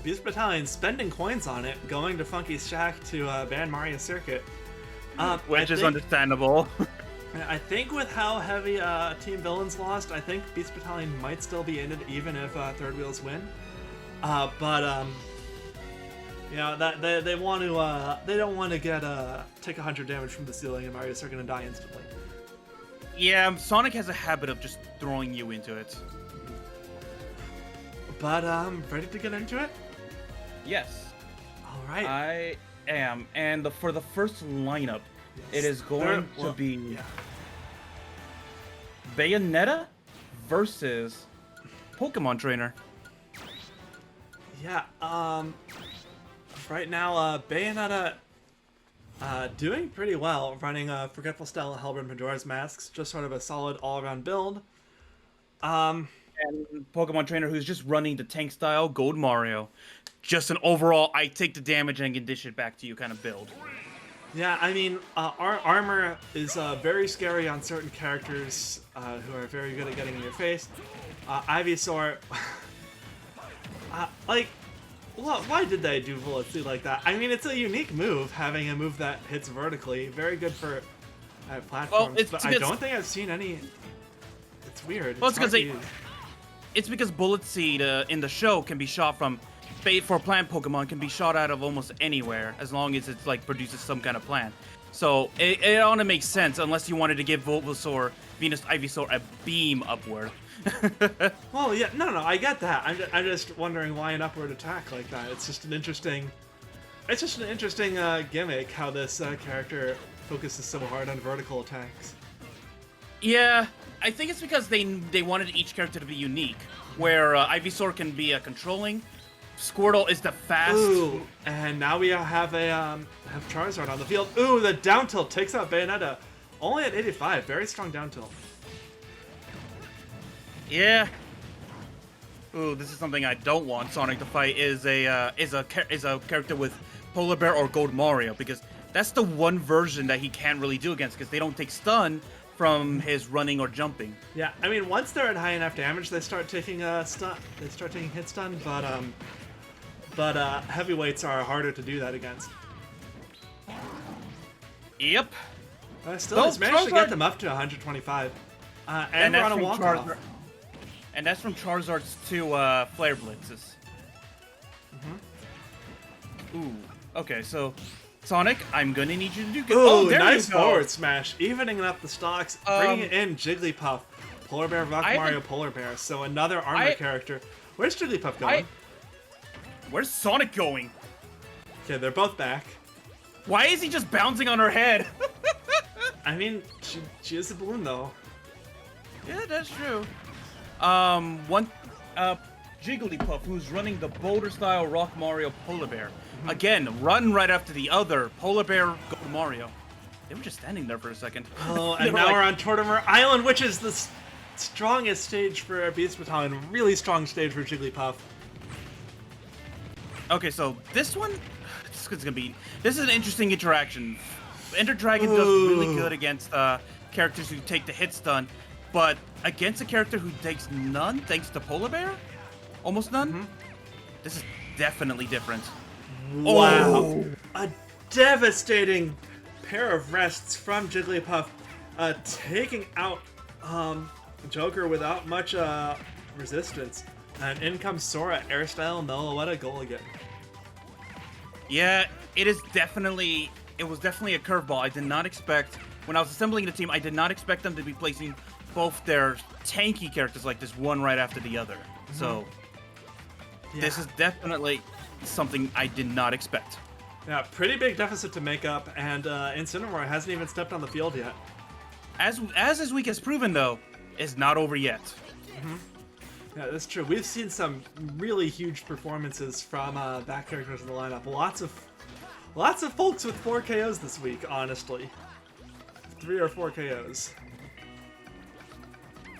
Beast Battalion spending coins on it, going to Funky Shack to ban Mario Circuit. Which is understandable. I think with how heavy Team Villains lost, I think Beast Battalion might still be in it even if Third Wheels win. But you know, that they want to they don't want to take 100 damage from the ceiling and Mario's are gonna die instantly. Yeah, Sonic has a habit of just throwing you into it. But ready to get into it? Yes. All right. I am, and for the first lineup, it is going to be Bayonetta versus Pokemon trainer. Yeah, right now, Bayonetta, doing pretty well, running Forgetful Stella, Hellbent, Majora's Masks, just sort of a solid all-around build. And Pokemon trainer who's just running the tank style Gold Mario. Just an overall, I take the damage and can dish it back to you kind of build. Yeah, I mean, our armor is very scary on certain characters who are very good at getting in your face. Ivysaur, like, why did they do Bullet Seed like that? I mean, it's a unique move, having a move that hits vertically. Very good for platforms, but I don't think I've seen any. It's weird. Well, it's because Bullet Seed in the show can be shot from, for plant Pokemon, can be shot out of almost anywhere as long as it's like produces some kind of plant. So it ought to make sense unless you wanted to give Bulbasaur, Venus Ivysaur a beam upward. Well, yeah, no, I get that. I'm just wondering why an upward attack like that. It's just an interesting, gimmick how this character focuses so hard on vertical attacks. Yeah, I think it's because they wanted each character to be unique, where Ivysaur can be a controlling, Squirtle is the fast. Ooh, and now we have Charizard on the field. Ooh, the down tilt takes out Bayonetta. Only at 85, very strong down tilt. Yeah. Ooh, this is something I don't want Sonic to fight. Is a character with Polar Bear or Gold Mario, because that's the one version that he can't really do against, because they don't take stun from his running or jumping. Yeah, I mean, once they're at high enough damage, they start taking stun. They start taking hit stun, but heavyweights are harder to do that against. Yep. Still, it's managed to get them up to 125. And we're on a walk-off. And that's from Charizard's two Flare Blitzes. Ooh. Okay, so Sonic, I'm gonna need you to do good. Ooh, nice forward smash, evening up the stocks, bringing in Jigglypuff, Polar Bear, Mario, Polar Bear. So another armor character. Where's Jigglypuff going? Where's Sonic going? Okay, they're both back. Why is he just bouncing on her head? I mean, she is a balloon though. Yeah, that's true. Jigglypuff, who's running the Boulder-style Rock Mario Polar Bear. Again, run right after the other Polar Bear Gold Mario. They were just standing there for a second. Oh, and now we're on Tortimer Island, which is the strongest stage for Beast Battalion. Really strong stage for Jigglypuff. Okay, so this one, this is an interesting interaction. Ender Dragon does really good against characters who take the hit stun, but against a character who takes none thanks to Polar Bear, almost none, this is definitely different. Wow. Oh. A devastating pair of rests from Jigglypuff, taking out Joker without much resistance. And in comes Sora, air style, Meloetta, goal again. Yeah, it was definitely a curveball. I did not expect, when I was assembling the team, I did not expect them to be placing both their tanky characters like this, one right after the other. So, this is definitely something I did not expect. Yeah, pretty big deficit to make up, and Incineroar hasn't even stepped on the field yet. As this week has proven, though, is not over yet. Yeah, that's true. We've seen some really huge performances from back characters in the lineup. Lots of folks with 4 KOs this week, honestly. 3 or 4 KOs.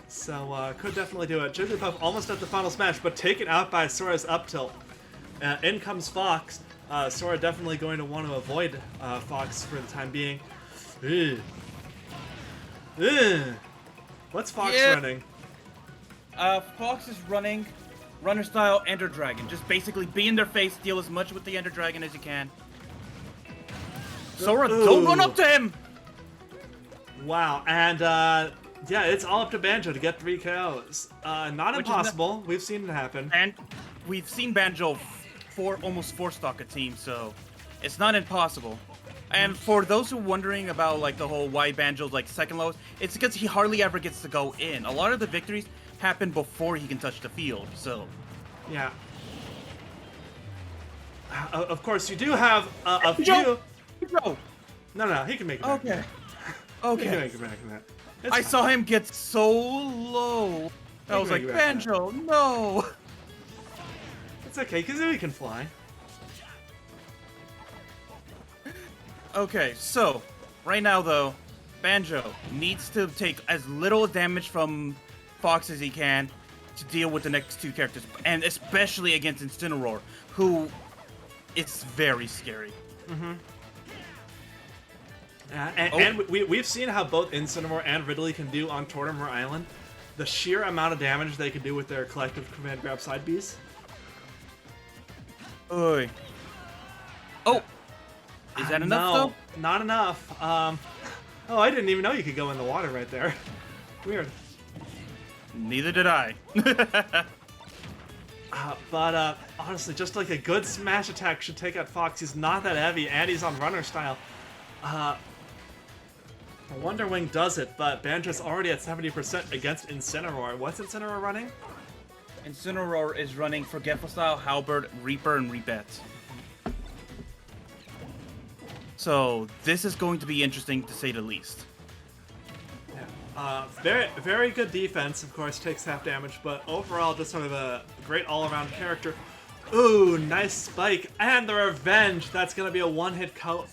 So, could definitely do it. Jigglypuff almost at the final smash, but taken out by Sora's up tilt. In comes Fox. Sora definitely going to want to avoid Fox for the time being. What's Fox running? Fox is running runner style Ender Dragon. Just basically be in their face, deal as much with the Ender Dragon as you can. Sora, don't run up to him! Wow, and yeah, it's all up to Banjo to get 3 KOs. Not impossible. We've seen it happen. And we've seen Banjo almost 4-stock a team, so it's not impossible. And for those who are wondering about like the whole why Banjo's like second lowest, it's because he hardly ever gets to go in. A lot of the victories happen before he can touch the field, so. Yeah. Of course, you do have a few... No, he can make it back. Okay. He can make it back from that. I saw him get so low. I was like, Banjo, no! It's okay, Kazooie can fly. Okay, so, right now though, Banjo needs to take as little damage from Fox as he can to deal with the next two characters, and especially against Incineroar, who is very scary. Mm-hmm. And we've seen how both Incineroar and Ridley can do on Tortimer Island. The sheer amount of damage they can do with their collective command grab side Bs. Oy. Oh! Is that enough, no, though? Not enough. Oh, I didn't even know you could go in the water right there. Weird. Neither did I. But honestly, just like a good smash attack should take out Fox. He's not that heavy, and he's on runner style. Wonder Wing does it, but Banjo's already at 70% against Incineroar. What's Incineroar running? Incineroar is running Forgetful Style, Halberd, Reaper, and Rebat. So this is going to be interesting to say the least. Yeah. Very, very good defense, of course, takes half damage, but overall just sort of a great all-around character. Ooh, nice spike, and the revenge. That's gonna be a one-hit KO,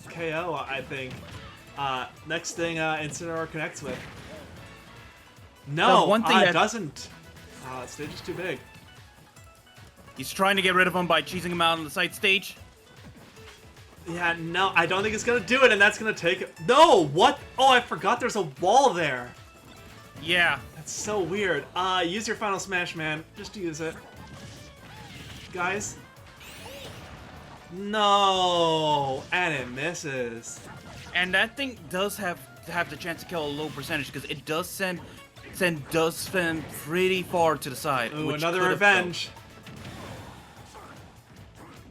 I think. Next thing Incineroar connects with. No, one thing it doesn't. Stage is too big. He's trying to get rid of him by cheesing him out on the side stage. Yeah, no, I don't think it's gonna do it, and that's gonna take it. No, what? Oh, I forgot there's a wall there. Yeah. That's so weird. Use your final smash, man. Just use it. Guys. No, and it misses. And that thing does have the chance to kill a low percentage because it does send pretty far to the side. Ooh, another revenge.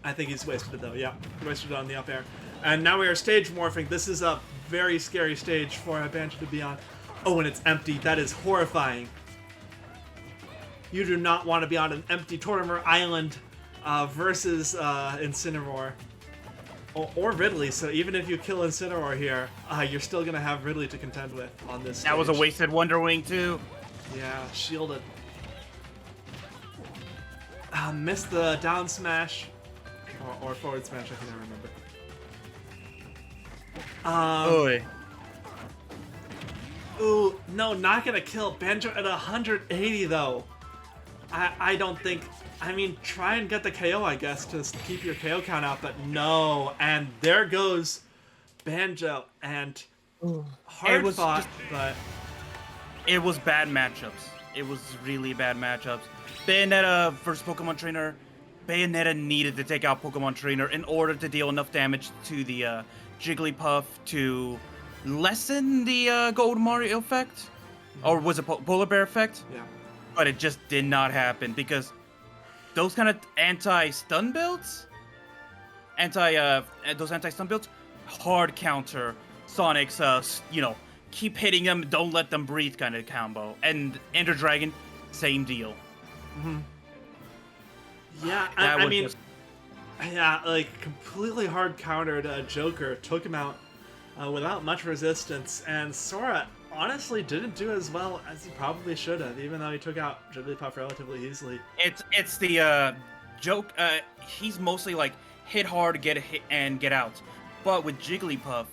I think he's wasted it though. Yeah, he wasted it on the up air. And now we are stage morphing. This is a very scary stage for a Banjo to be on. Oh, and it's empty. That is horrifying. You do not want to be on an empty Tortimer Island versus Incineroar. Or Ridley, so even if you kill Incineroar here, you're still going to have Ridley to contend with on this stage. That was a wasted Wonder Wing, too. Yeah, shielded. Missed the down smash. Or forward smash, I can never remember. Ooh, no, not going to kill. Banjo at 180, though. I don't think... I mean, try and get the KO, I guess, to keep your KO count out, but no. And there goes Banjo, and hard fought, but... It was bad matchups. It was really bad matchups. Bayonetta versus Pokemon Trainer. Bayonetta needed to take out Pokemon Trainer in order to deal enough damage to the Jigglypuff to lessen the Gold Mario effect. Or was it Polar Bear effect? Yeah. But it just did not happen because... Those kind of anti-stun builds, those anti-stun builds, hard counter Sonic's, keep hitting them, don't let them breathe kind of combo. And Ender Dragon, same deal. Mm-hmm. Yeah, I mean, yeah, like completely hard countered Joker, took him out without much resistance, and Sora honestly didn't do as well as he probably should have, even though he took out Jigglypuff relatively easily. It's the joke. He's mostly like hit hard, get a hit, and get out. But with Jigglypuff,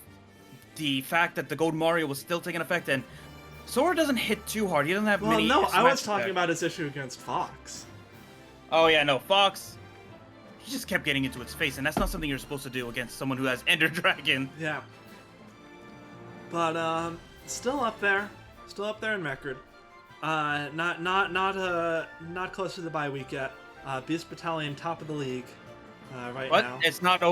the fact that the Gold Mario was still taking effect, and Sora doesn't hit too hard. He doesn't have many. Well, no, I was talking about his issue against Fox. Oh yeah, no, Fox. He just kept getting into its face, and that's not something you're supposed to do against someone who has Ender Dragon. Yeah. But still up there in record. Not close to the bye week yet. Beast Battalion top of the league right now. But it's not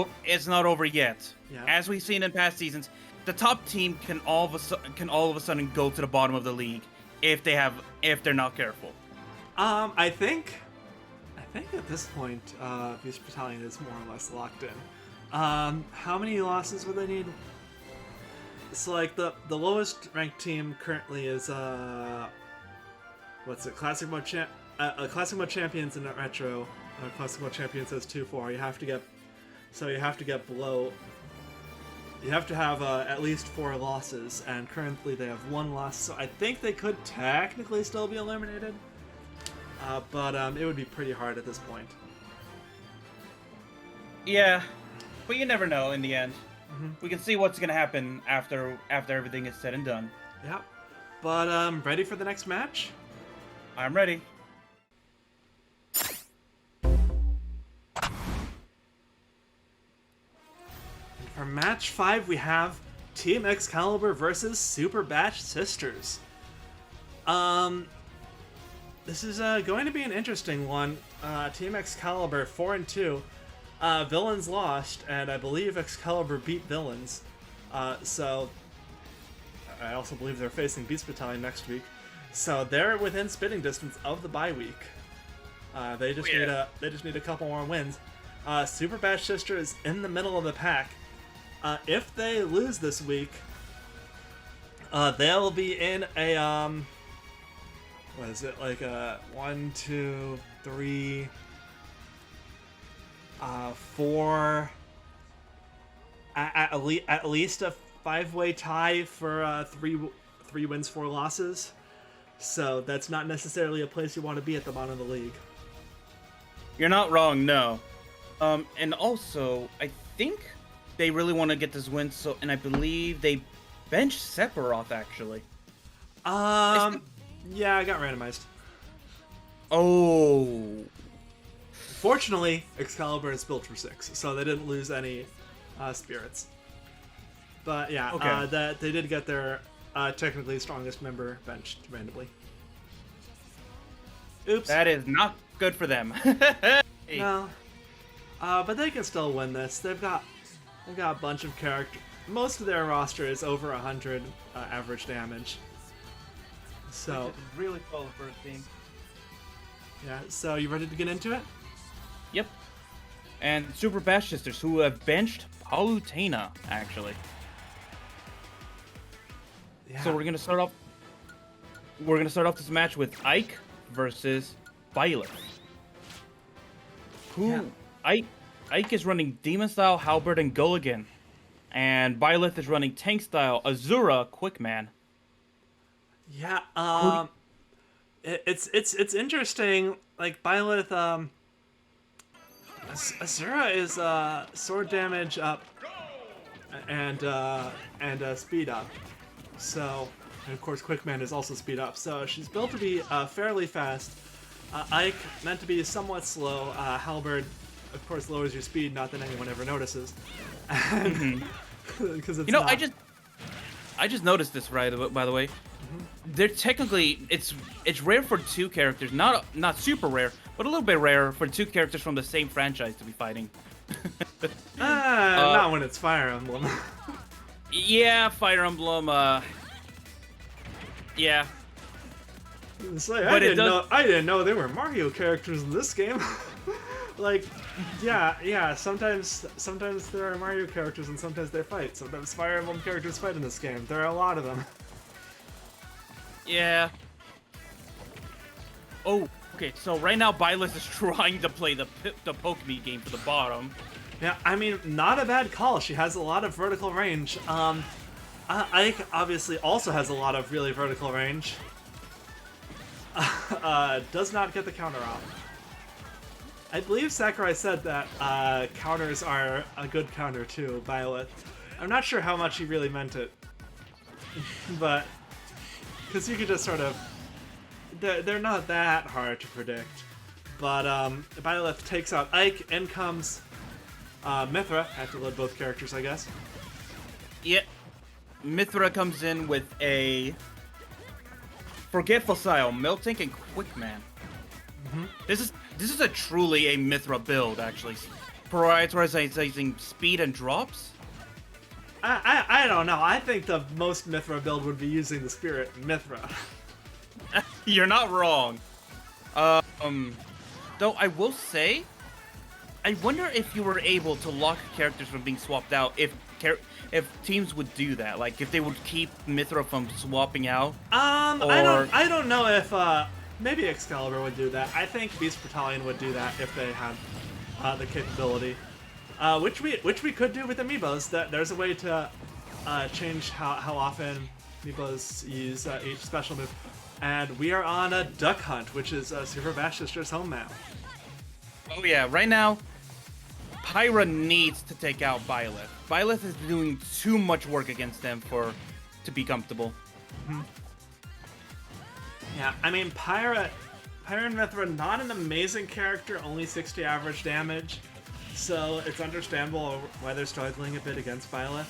over yet. Yeah. As we've seen in past seasons, the top team can all of a sudden go to the bottom of the league if they're not careful. I think at this point Beast Battalion is more or less locked in. How many losses would they need? So like the lowest ranked team currently is what's it? Classic Mode Champions in Retro. Classic Mode Champions has 2-4. You have to get below. You have to have at least 4 losses, and currently they have 1 loss. So I think they could technically still be eliminated. but it would be pretty hard at this point. Yeah, but you never know in the end. Mm-hmm. We can see what's gonna happen after everything is said and done. Yeah, but ready for the next match? I'm ready. For match 5, we have Team Excalibur versus Super Batch Sisters. This is going to be an interesting one. Team Excalibur 4-2. Villains lost, and I believe Excalibur beat Villains. So I also believe they're facing Beast Battalion next week. So they're within spitting distance of the bye week. They just need a couple more wins. Super Batch Sister is in the middle of the pack. If they lose this week, they'll be in a what is it, like a 1, 2, 3, 4, at least a 5-way tie for 3 wins, 4 losses. So that's not necessarily a place you want to be at the bottom of the league. You're not wrong, no. And also, I think they really want to get this win, and I believe they benched Sephiroth, actually. Yeah, I got randomized. Oh. Fortunately, Excalibur is built for 6, so they didn't lose any spirits. But yeah, okay. they did get their technically strongest member benched randomly. Oops. That is not good for them. No. But they can still win this. They've got a bunch of characters. Most of their roster is over 100 average damage. So it's really cool for a team. Yeah. So you ready to get into it? Yep. And Super Batch Sisters, who have benched Palutena, actually. Yeah. So we're gonna start off. We're gonna start off this match with Ike versus Violet. Ike is running Demon Style, Halberd, and Gulligan, and Violet is running Tank Style, Azura, Quickman. Yeah. It's interesting. Like Violet, Azura is sword damage up and speed up. So, and of course, Quickman is also speed up. So she's built to be fairly fast. Ike meant to be somewhat slow. Halberd, of course, lowers your speed. Not that anyone ever notices. Because it's I just noticed this, right? By the way, they're technically it's rare for 2 characters, not super rare, but a little bit rare for 2 characters from the same franchise to be fighting. Not when it's Fire Emblem. Yeah, Fire Emblem. Yeah. It's like, I didn't know there were Mario characters in this game. Like, yeah. Sometimes there are Mario characters and sometimes they fight. Sometimes Fire Emblem characters fight in this game. There are a lot of them. Yeah. Oh, okay. So right now, Byleth is trying to play the Pokemon game for the bottom. Yeah, I mean, not a bad call. She has a lot of vertical range. Ike obviously also has a lot of really vertical range. Does not get the counter off. I believe Sakurai said that counters are a good counter too, Violet. I'm not sure how much he really meant it. But, because you could just sort of... They're not that hard to predict. But Violet takes out Ike, in comes Mithra. I have to load both characters, I guess. Yeah. Mithra comes in with a Forgetful Style, Miltank, and Quickman. This is a truly a Mithra build, actually. Prioritizing speed and drops. I don't know. I think the most Mithra build would be using the Spirit Mithra. You're not wrong. Though I will say, I wonder if you were able to lock characters from being swapped out if teams would do that. Like if they would keep Mithra from swapping out. I don't know if maybe Excalibur would do that. I think Beast Battalion would do that if they had the capability. Which we could do with Amiibos. That there's a way to change how often Amiibos use each special move. And we are on a duck hunt, which is Super Bash Sister's home map. Oh yeah, right now, Pyra needs to take out Byleth. Byleth is doing too much work against them to be comfortable. Yeah, I mean, Pyra and Mithra, not an amazing character, only 60 average damage. So it's understandable why they're struggling a bit against Byleth.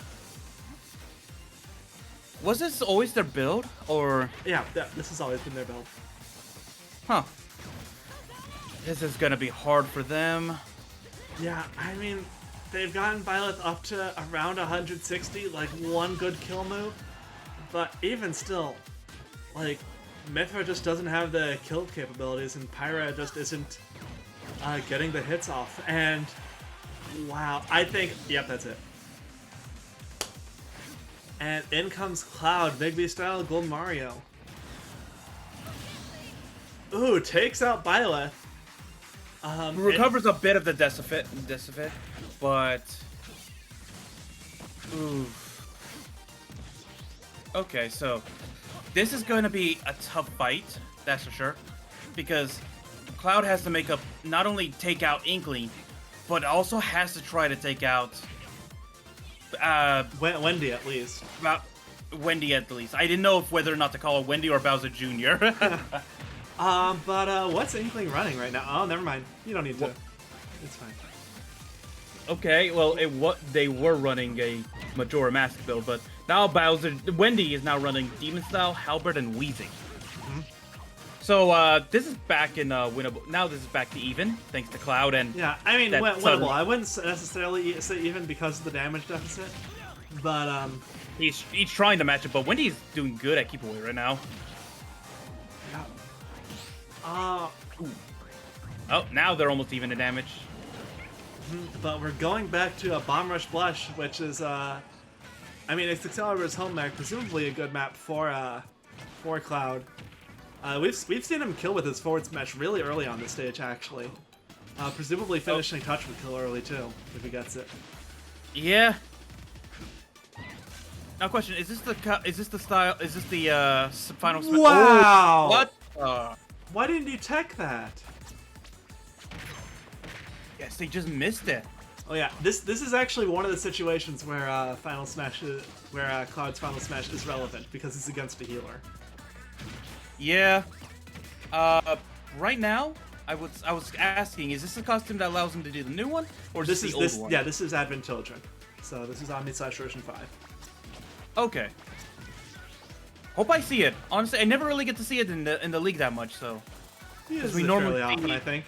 Was this always their build, or? Yeah, this has always been their build. Huh. This is gonna be hard for them. Yeah, I mean, they've gotten Byleth up to around 160, like one good kill move. But even still, like, Mithra just doesn't have the kill capabilities, and Pyra just isn't getting the hits off. And wow, I think, yep, that's it. And in comes Cloud, Big B style, Gold Mario. Ooh, takes out Byleth. Recovers a bit of the Decifit, but... Ooh. Okay, so this is going to be a tough fight, that's for sure, because Cloud has to not only take out Inkling, but also has to try to take out Wendy at least. Wendy at least. I didn't know whether or not to call her Wendy or Bowser Jr. But what's Inkling running right now? Oh, never mind. You don't need to. It's fine. Okay, well, they were running a Majora Mask build, but now Wendy is now running Demon Style, Halberd, and Wheezing. So this is back in winnable. Now this is back to even, thanks to Cloud and yeah. I mean, winnable. I wouldn't necessarily say even because of the damage deficit, but he's trying to match it. But Wendy's doing good at keep away right now. Yeah. Oh, now they're almost even in damage. But we're going back to a Bomb Rush Blush, which is I mean, it's Excalibur's home map, presumably a good map for Cloud. We've seen him kill with his forward smash really early on this stage, actually. Presumably finishing touch would kill early too, if he gets it. Yeah. Now, question: Is this the final smash? Wow! Oh, what? Why didn't you tech that? Yes, they just missed it. Oh yeah, this is actually one of the situations where Cloud's final smash is relevant because it's against a healer. Yeah. Right now, I was asking, is this a costume that allows him to do the new one, or is this the old one? Yeah, this is Advent Children. So this is Omni/Slash version 5. Okay. Hope I see it. Honestly, I never really get to see it in the league that much, so. Because we normally often, I think.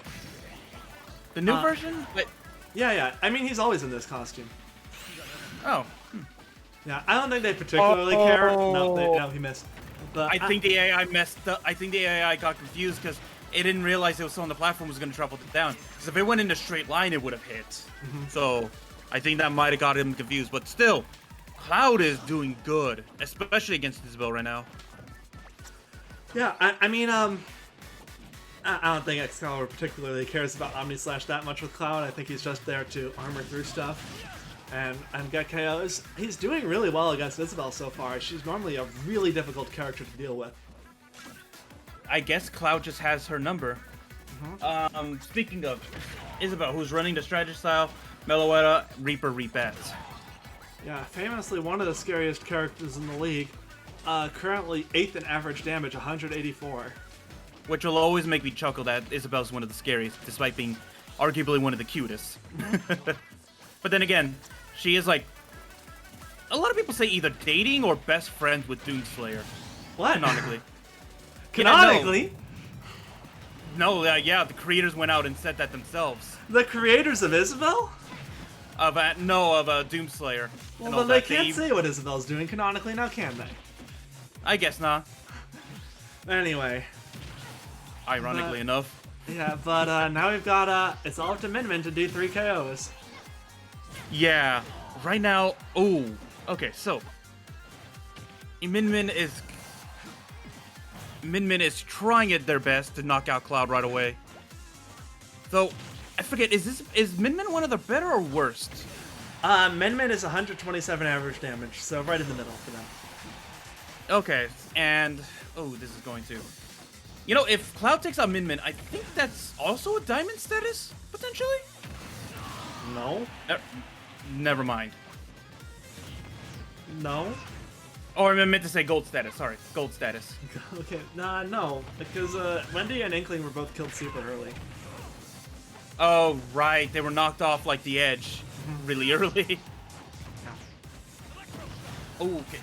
The new version? But... Yeah. I mean, he's always in this costume. Oh. Yeah, I don't think they particularly care. No, he missed. But I think the AI messed up. I think the AI got confused because it didn't realize it was still on the platform was going to travel down. Because if it went in a straight line, it would have hit. So I think that might have got him confused. But still, Cloud is doing good, especially against Isabel right now. Yeah, I mean, I don't think Excalibur particularly cares about Omni/Slash that much with Cloud. I think he's just there to armor through stuff and get KOs. He's doing really well against Isabel so far. She's normally a really difficult character to deal with. I guess Cloud just has her number. Speaking of Isabel, who's running the strategy style, Meloetta, Reaper, Reapet. Yeah, famously one of the scariest characters in the league. Currently 8th in average damage, 184. Which will always make me chuckle that Isabel's one of the scariest, despite being arguably one of the cutest. But then again, she is like... A lot of people say either dating or best friends with Doomslayer. What? Canonically. Canonically? No, yeah, the creators went out and said that themselves. The creators of Isabel? Of Doomslayer. Well, then they can't say what Isabel's doing canonically now, can they? I guess not. Anyway. Ironically enough. Yeah, but now we've got, it's all up to Min Min to do 3 KOs. Yeah, right now, okay, so. Min Min is trying at their best to knock out Cloud right away. So, I forget, is Min Min one of the better or worst? Min Min is 127 average damage, so right in the middle for them. Okay, and this is going to. You know, if Cloud takes out Min Min, I think that's also a diamond status potentially. No. Never mind. No. Oh, I meant to say gold status. Sorry, gold status. Okay. No, because Wendy and Inkling were both killed super early. Oh right, they were knocked off like the edge really early. Oh, okay.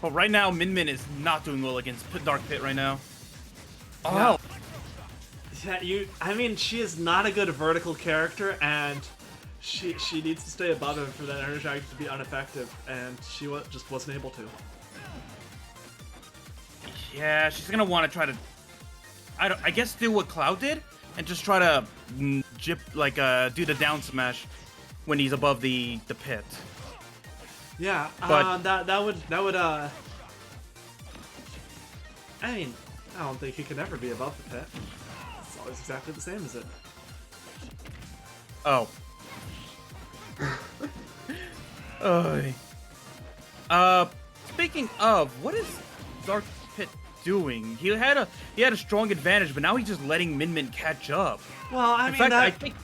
But right now, Min Min is not doing well against Dark Pit right now. Oh. Yeah, I mean, she is not a good vertical character, and she needs to stay above him for that energy dragon to be ineffective, and she just wasn't able to. Yeah, she's gonna want to try to, I guess, do what Cloud did, and just try to do the down smash when he's above the pit. Yeah, but that would I mean, I don't think he could ever be above the pit. It's always exactly the same as it. Oh. Speaking of, what is Dark Pit doing? He had a strong advantage, but now he's just letting Min Min catch up. Well, I In mean, fact, I think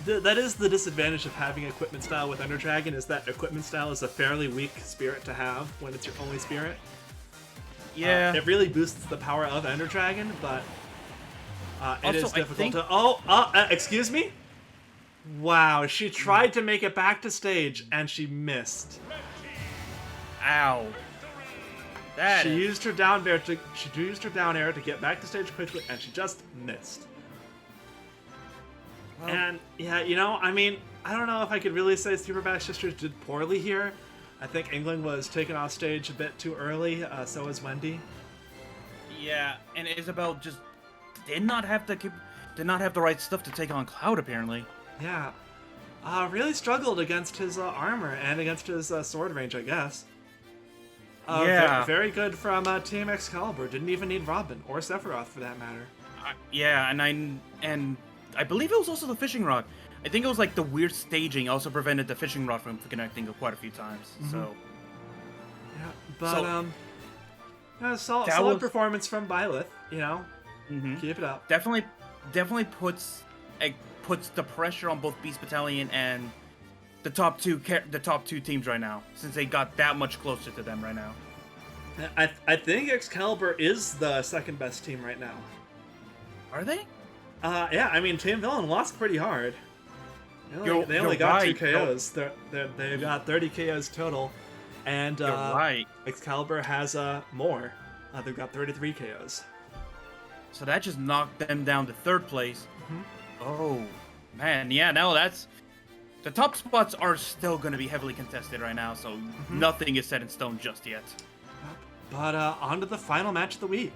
that is the disadvantage of having equipment style with Ender Dragon, is that equipment style is a fairly weak spirit to have when it's your only spirit. yeah. It really boosts the power of Ender Dragon, but it is Also, I difficult think- to. Excuse me? Wow, she tried to make it back to stage and she missed. Ow. She used her down air to get back to stage quickly, and she just missed. Well, And yeah, you know, I mean, I don't know if I could really say Super Bash Sisters did poorly here. I think England was taken off stage a bit too early. So was Wendy. yeah, and Isabel just did not have the right stuff to take on Cloud apparently. Yeah, really struggled against his armor and against his sword range, I guess. Yeah. Very good from Team Excalibur. Didn't even need Robin or Sephiroth for that matter. Yeah, and I believe it was also the fishing rod. I think it was like the weird staging also prevented the fishing rod from connecting quite a few times. So Yeah, but solid performance from Byleth. You know, keep it up. definitely puts the pressure on both Beast Battalion and the top two teams right now, since they got that much closer to them right now. I think Excalibur is the second best team right now. Are they? Yeah, I mean, Team Villain lost pretty hard. They only you're got right. 2 KOs. They've got 30 KOs total, and You're right. Excalibur has more. They've got 33 KOs. So that just knocked them down to third place. Oh man, yeah. Now that's the top spots are still going to be heavily contested right now, so nothing is set in stone just yet. But on to the final match of the week.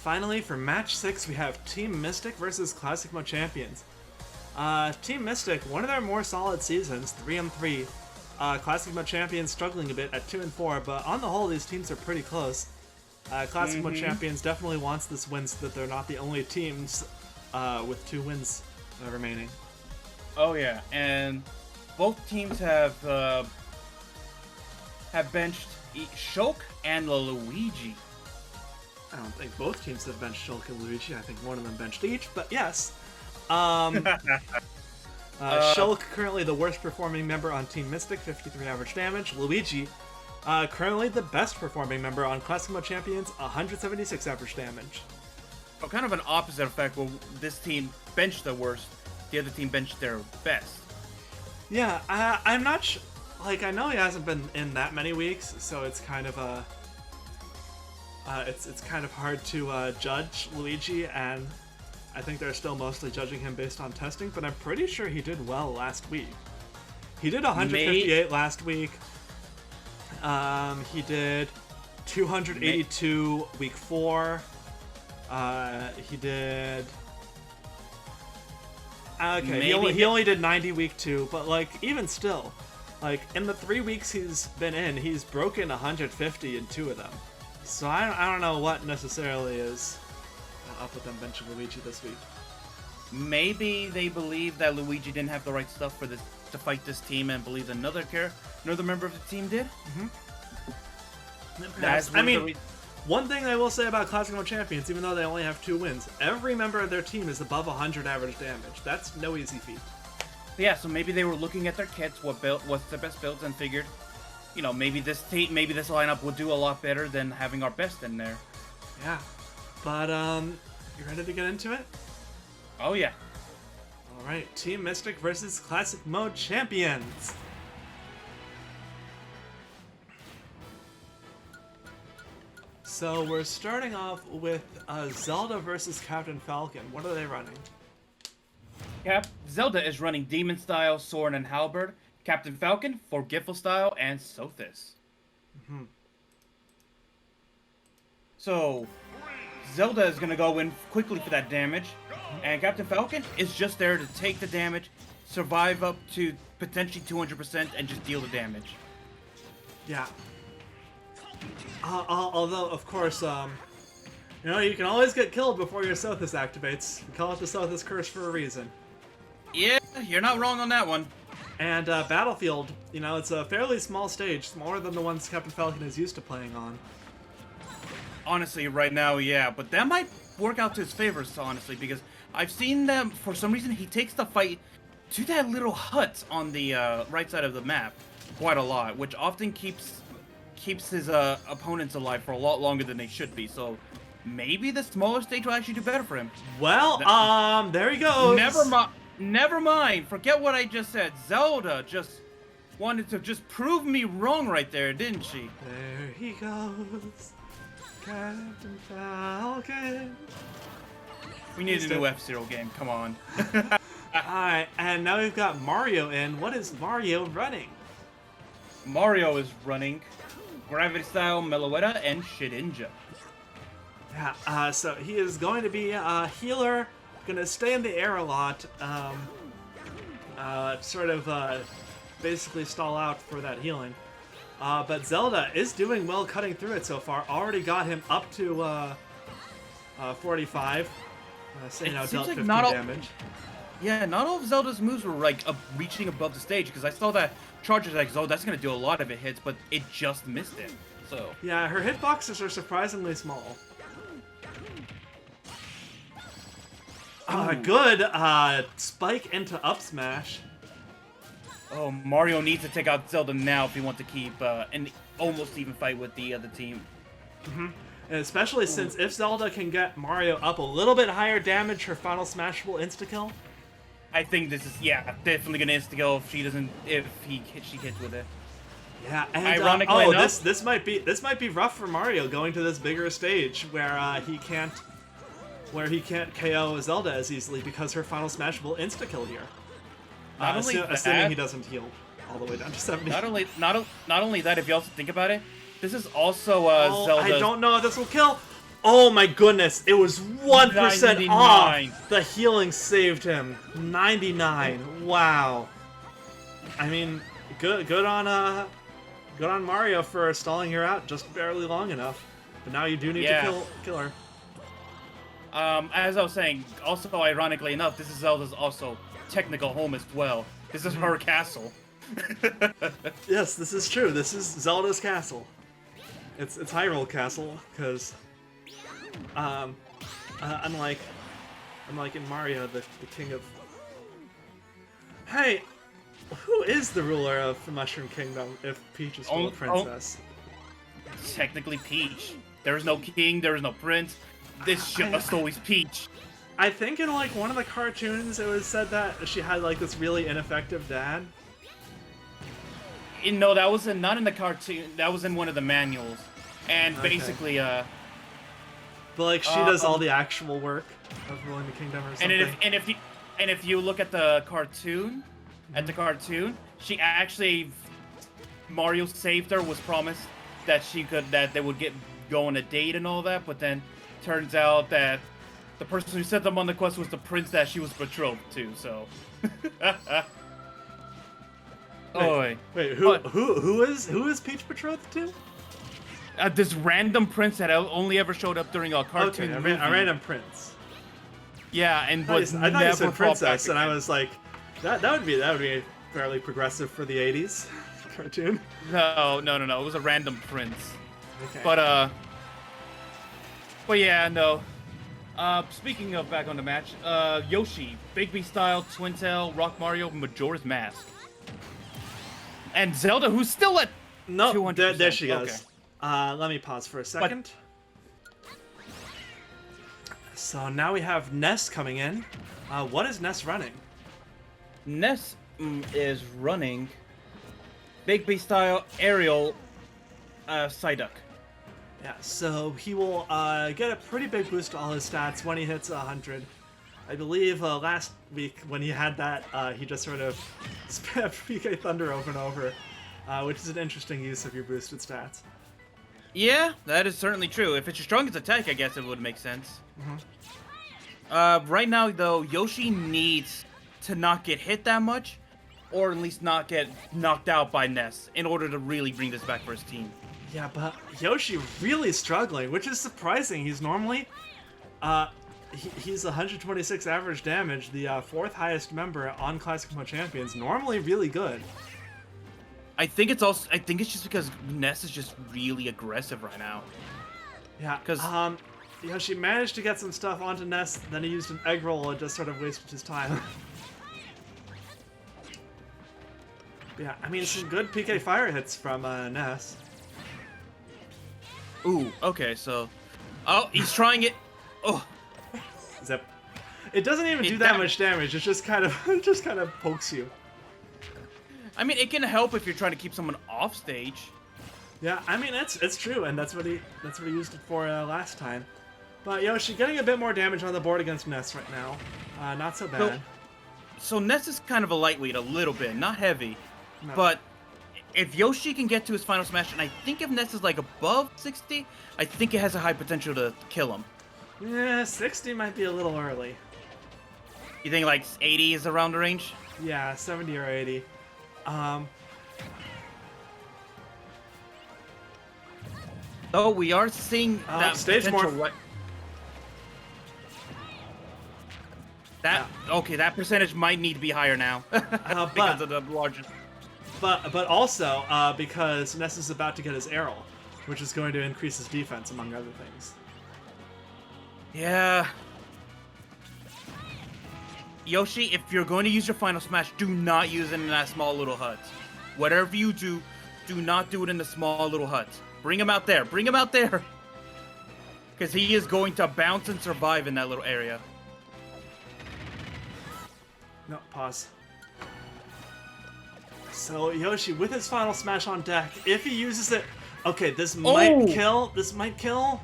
Finally, for match 6, we have Team Mystic versus Classic Mode Champions. Team Mystic, one of their more solid seasons, 3-3. Classic Mode Champions struggling a bit at 2-4, but on the whole, these teams are pretty close. Classic Mode Champions definitely wants this win so that they're not the only teams with 2 wins remaining. Oh yeah, and both teams have benched Shulk and Luigi. I don't think both teams have benched Shulk and Luigi. I think one of them benched each, but yes. Shulk, currently the worst performing member on Team Mystic, 53 average damage. Luigi, currently the best performing member on Classic Mode Champions, 176 average damage. Oh, kind of an opposite effect. Well, this team benched the worst, the other team benched their best. Yeah, I'm not sure. Like, I know he hasn't been in that many weeks, so it's kind of a... it's kind of hard to judge Luigi, and I think they're still mostly judging him based on testing, but I'm pretty sure he did well last week. He did 158 last week. He did 282 week 4. He did... Okay, he only did 90 week 2, but like, even still, like, in the 3 weeks he's been in, he's broken 150 in 2 of them. So I don't know what necessarily is up with them benching Luigi this week. Maybe they believe that Luigi didn't have the right stuff for this to fight this team, and believe another member of the team did. I mean, one thing I will say about Classic Mode Champions, even though they only have 2 wins, every member of their team is above 100 average damage. That's no easy feat. Yeah, so maybe they were looking at their kits, what's the best builds, and figured, you know, maybe this lineup would do a lot better than having our best in there. Yeah, but you ready to get into it? Oh yeah. All right, Team Mystic versus Classic Mode Champions. So we're starting off with Zelda versus Captain Falcon. What are they running? Zelda is running Demon Style, Sword, and Halberd. Captain Falcon, Forgetful Style, and Sothis. So, Zelda is going to go in quickly for that damage, and Captain Falcon is just there to take the damage, survive up to potentially 200%, and just deal the damage. Yeah. Although, of course, you know, you can always get killed before your Sothis activates. We call it the Sothis Curse for a reason. Yeah, you're not wrong on that one. And Battlefield, you know, it's a fairly small stage, smaller than the ones Captain Falcon is used to playing on. Honestly, right now, yeah, but that might work out to his favor, honestly, because I've seen them, for some reason, he takes the fight to that little hut on the right side of the map quite a lot, which often keeps his opponents alive for a lot longer than they should be, so maybe the smaller stage will actually do better for him. Well, there he goes. Never mind. Forget what I just said. Zelda just wanted to just prove me wrong right there, didn't she? There he goes. Captain Falcon. We need a new F-Zero game. Come on. Alright, and now we've got Mario in. What is Mario running? Mario is running Gravity Style, Meloetta, and Shedinja. Yeah, so he is going to be a healer, gonna stay in the air a lot, basically stall out for that healing. But Zelda is doing well cutting through it so far. Already got him up to 45. Dealt 15 damage. Yeah, not all of Zelda's moves were like reaching above the stage, because I saw that Charger's like, oh, that's gonna do a lot of it hits, but it just missed it. So yeah, her hitboxes are surprisingly small. Good spike into up smash. Oh, Mario needs to take out Zelda now if he wants to keep an almost even fight with the other team. And especially since if Zelda can get Mario up a little bit higher damage, her final smash will insta-kill. I think this is, yeah, definitely gonna insta-kill if she hits with it. Yeah, and ironically enough, this might be rough for Mario going to this bigger stage where he can't KO Zelda as easily because her final smash will insta-kill here. Assuming he doesn't heal all the way down to 70. Not only that, if you also think about it, this is also Zelda. I don't know if this will kill. Oh my goodness! It was 1% off. The healing saved him. 99. Wow. I mean, good on Mario for stalling her out just barely long enough. But now you do need to kill her. As I was saying, also ironically enough, this is Zelda's also technical home as well. This is her castle. Yes, this is true. This is Zelda's castle. It's Hyrule Castle, because unlike in Mario, the king of... Hey, who is the ruler of the Mushroom Kingdom if Peach is still a princess? Technically Peach. There is no king, there is no prince. This just always Peach. I think in like one of the cartoons it was said that she had like this really ineffective dad. No, that was not in the cartoon. That was in one of the manuals. And basically, but like she does all the actual work of ruling the kingdom or something. And if you look at the cartoon, she actually, Mario saved her, was promised that they would go on a date and all that, but then turns out that the person who sent them on the quest was the prince that she was betrothed to. So. Wait, who is Peach betrothed to? This random prince that only ever showed up during a cartoon. Okay, a random prince. Yeah, and was I thought you never said brought back princess, and I again. was like, that would be fairly progressive for the '80s cartoon. No. It was a random prince. Okay. But yeah, no. Speaking of back on the match, Yoshi, Big B style, Twin Tail, Rock Mario, Majora's Mask, and Zelda, who's still at No, 200%. there she goes. Okay. Let me pause for a second. So now we have Ness coming in. What is Ness running? Ness is running Big B style aerial Psyduck. Yeah, so he will get a pretty big boost to all his stats when he hits 100. I believe last week when he had that, he just sort of spammed PK Thunder over and over, which is an interesting use of your boosted stats. Yeah, that is certainly true. If it's your strongest attack, I guess it would make sense. Right now, though, Yoshi needs to not get hit that much, or at least not get knocked out by Ness, in order to really bring this back for his team. Yeah, but Yoshi really struggling, which is surprising. He's normally, he's 126 average damage, the 4th highest member on Classic Mode Champions. Normally really good. I think it's just because Ness is just really aggressive right now. Yeah, 'Cause- Yoshi managed to get some stuff onto Ness, then he used an egg roll and just sort of wasted his time. Yeah, I mean, some good PK fire hits from Ness. Ooh, okay, so... Oh, he's trying it! Oh, Zip. It doesn't even do that much damage. It just kind of pokes you. I mean, it can help if you're trying to keep someone off stage. Yeah, I mean it's true, and that's what he used it for last time. But Yoshi getting a bit more damage on the board against Ness right now. Not so bad. So Ness is kind of a lightweight, a little bit, not heavy. No. But if Yoshi can get to his final smash, and I think if Ness is like above 60, I think it has a high potential to kill him. Yeah, 60 might be a little early. You think like 80 is around the range? Yeah, 70 or 80. Though we are seeing that stage potential. morph. Okay, that percentage might need to be higher now because of the largest. But also because Ness is about to get his Aerial, which is going to increase his defense among other things. Yeah. Yoshi, if you're going to use your final smash, do not use it in that small little hut. Whatever you do, do not do it in the small little hut. Bring him out there. Bring him out there. Because he is going to bounce and survive in that little area. No, pause. So Yoshi, with his final smash on deck, if he uses it, okay, this might kill. This might kill.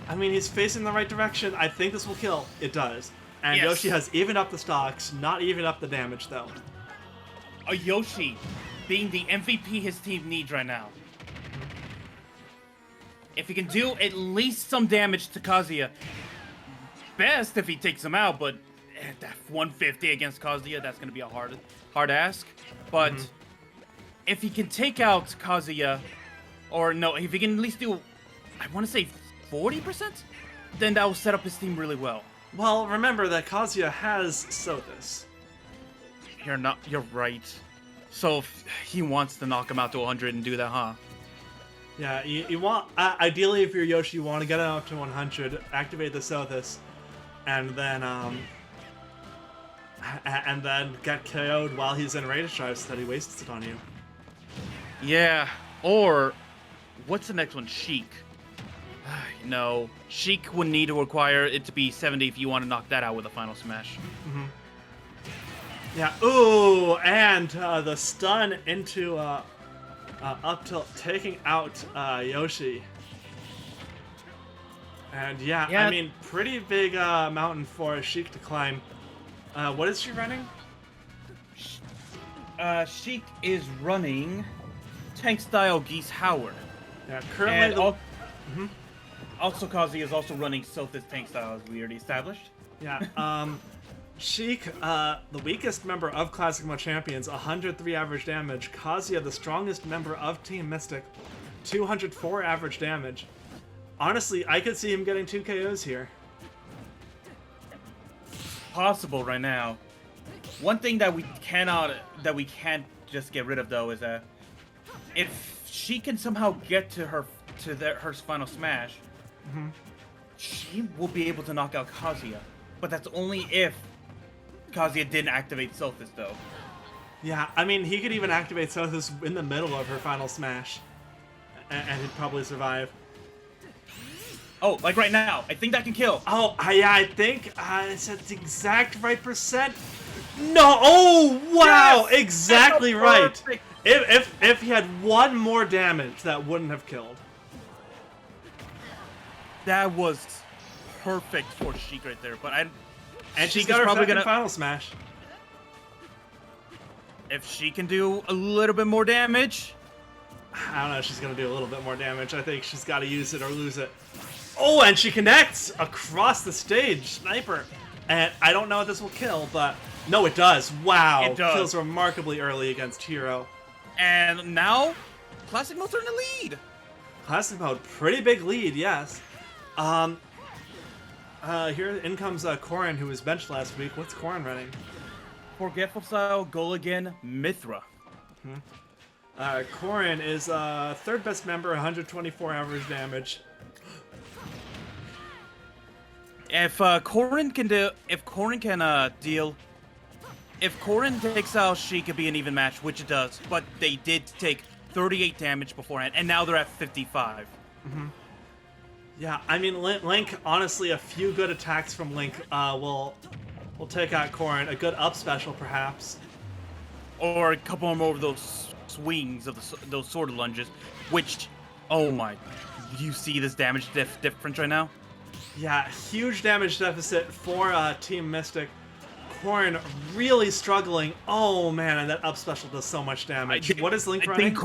I mean, he's facing the right direction. I think this will kill. It does. And Yes. Yoshi has evened up the stocks, not even up the damage though. A Yoshi being the MVP his team needs right now. If he can do at least some damage to Kazuya, best if he takes him out, but that 150 against Kazuya, that's going to be a hard ask. But if he can take out Kazuya, or no, if he can at least do, I want to say 40%, then that will set up his team really well. Well, remember that Kazuya has Sothis. You're right. So if he wants to knock him out to 100 and do that, huh? Yeah, you want, ideally if you're Yoshi, you want to get it up to 100, activate the Sothis, and then get KO'd while he's in Rage Drive so that he wastes it on you. Yeah, or what's the next one? Sheik. No, Sheik would need to require it to be 70 if you want to knock that out with a final smash. Yeah, ooh, and the stun into up tilt, taking out Yoshi. And yeah, I mean, pretty big mountain for Sheik to climb. What is she running? Sheik is running tank style Geese Howard. Yeah, currently And also Kazuya is also running Sothis tank style, as we already established. Yeah, Sheik, the weakest member of Classic Mode Champions, 103 average damage. Kazuya, the strongest member of Team Mystic, 204 average damage. Honestly, I could see him getting 2 KOs here. possible right now. One thing that we can't just get rid of though is that if she can somehow get to her final smash, she will be able to knock out Kazuya. But that's only if Kazuya didn't activate Sothis though. Yeah, I mean, he could even activate Sothis in the middle of her final smash, and he'd probably survive. Oh, like right now. I think that can kill. Oh, yeah, I think it's at the exact right percent. No! Oh, wow! Yes! Exactly right. Perfect. If he had one more damage, that wouldn't have killed. That was perfect for Sheik right there. But She's got her probably second gonna final smash. If she can do a little bit more damage. I don't know if she's going to do a little bit more damage. I think she's got to use it or lose it. Oh, and she connects across the stage. Sniper. And I don't know if this will kill, but... No, it does. Wow. It does. Kills remarkably early against Hero. And now, Classic Mode's in the lead. Classic Mode, pretty big lead, yes. Here in comes Corrin, who was benched last week. What's Corrin running? Forgetful Style, Gulligan, Mithra. Corrin is third best member, 124 average damage. If Corrin takes out Sheik, could be an even match, which it does. But they did take 38 damage beforehand, and now they're at 55. Yeah, I mean, Link, honestly, a few good attacks from Link will take out Corrin. A good up special, perhaps. Or a couple more of those swings of those sword lunges, which, oh my, do you see this damage difference right now? Yeah, huge damage deficit for Team Mystic. Corrin really struggling. Oh man, and that up special does so much damage. What is Link running?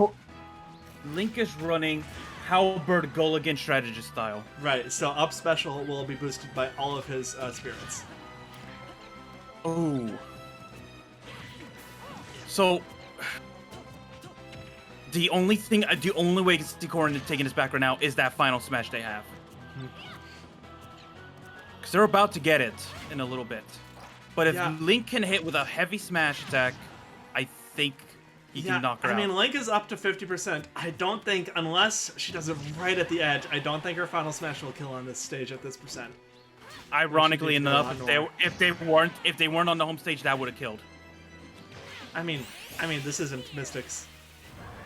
Link is running Halberd Gulligan strategist style. Right, so up special will be boosted by all of his spirits. Oh. So, the only way you can see Corrin taking this back right now is that final smash they have. Because they're about to get it in a little bit. But if Link can hit with a heavy smash attack, I think he can knock her out. I mean, Link is up to 50%. I don't think, unless she does it right at the edge, I don't think her final smash will kill on this stage at this percent. Ironically enough, if they weren't on the home stage, that would have killed. I mean, this isn't Mystics.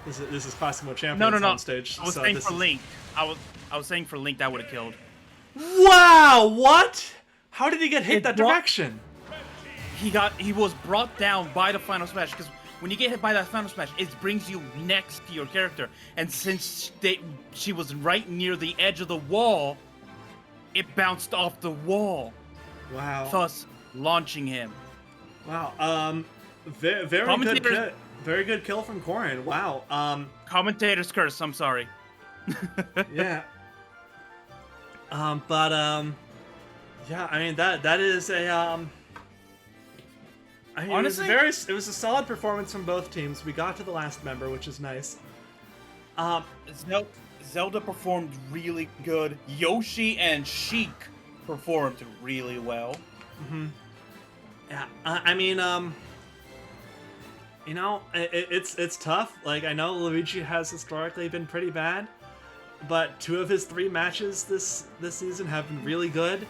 This is Classic Mode Champions home stage. I was saying for Link. I was saying for Link that would have killed. Wow! What? How did he get hit that direction? He was brought down by the final smash, because when you get hit by that final smash, it brings you next to your character, and since she was right near the edge of the wall, it bounced off the wall. Wow. Thus launching him. Wow. Very good kill from Corrin. Wow. Commentator's curse. I'm sorry. Yeah. Yeah. I mean that is a I mean, honestly, it was a solid performance from both teams. We got to the last member, which is nice. Zelda performed really good. Yoshi and Sheik performed really well. Yeah, I mean, you know, it's tough. Like, I know Luigi has historically been pretty bad, but 2 of his 3 matches this season have been really good.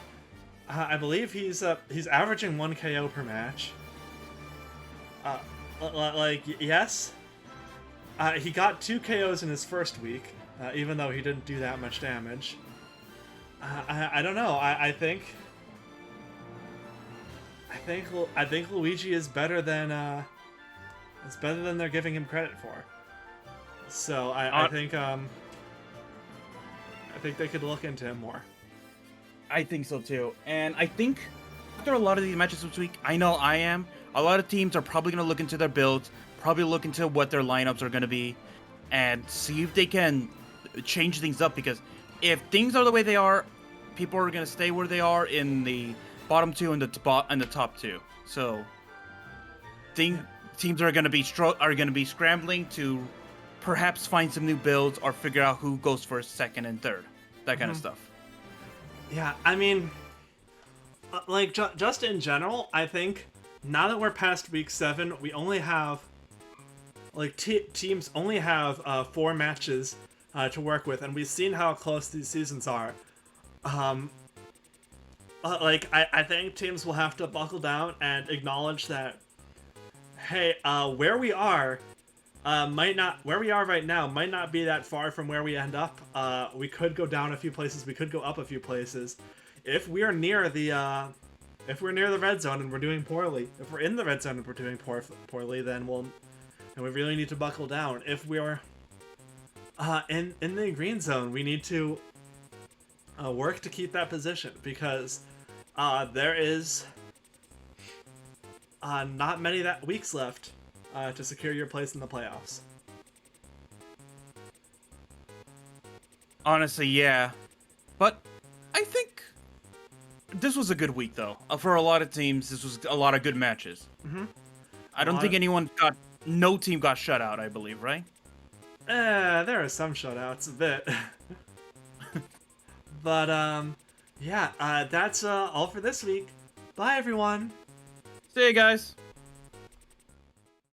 I believe he's averaging 1 KO per match. Yes. He got 2 KOs in his first week, even though he didn't do that much damage. I don't know. I think Luigi is better than they're giving him credit for. So I think they could look into him more. I think so too, and I think after a lot of these matches this week, I know I am. A lot of teams are probably going to look into their builds, probably look into what their lineups are going to be, and see if they can change things up. Because if things are the way they are, people are going to stay where they are in the bottom 2 and the top 2. So, teams are going to be scrambling to perhaps find some new builds or figure out who goes first, second, and third. That kind of stuff. Yeah, I mean, like just in general, I think now that we're past week 7, we only have like teams only have 4 matches to work with, and we've seen how close these seasons are. Like I think teams will have to buckle down and acknowledge that, hey, where we are right now might not be that far from where we end up. We could go down a few places, we could go up a few places. If we're near the red zone and we're doing poorly, if we're in the red zone and we're doing poorly, then we really need to buckle down. If we're in the green zone, we need to work to keep that position, because there is not many weeks left to secure your place in the playoffs. Honestly, yeah. But I think this was a good week, though. For a lot of teams, this was a lot of good matches. Mm-hmm. I don't think no team got shut out, I believe, right? There are some shutouts, a bit. But, yeah, that's all for this week. Bye, everyone! See you guys!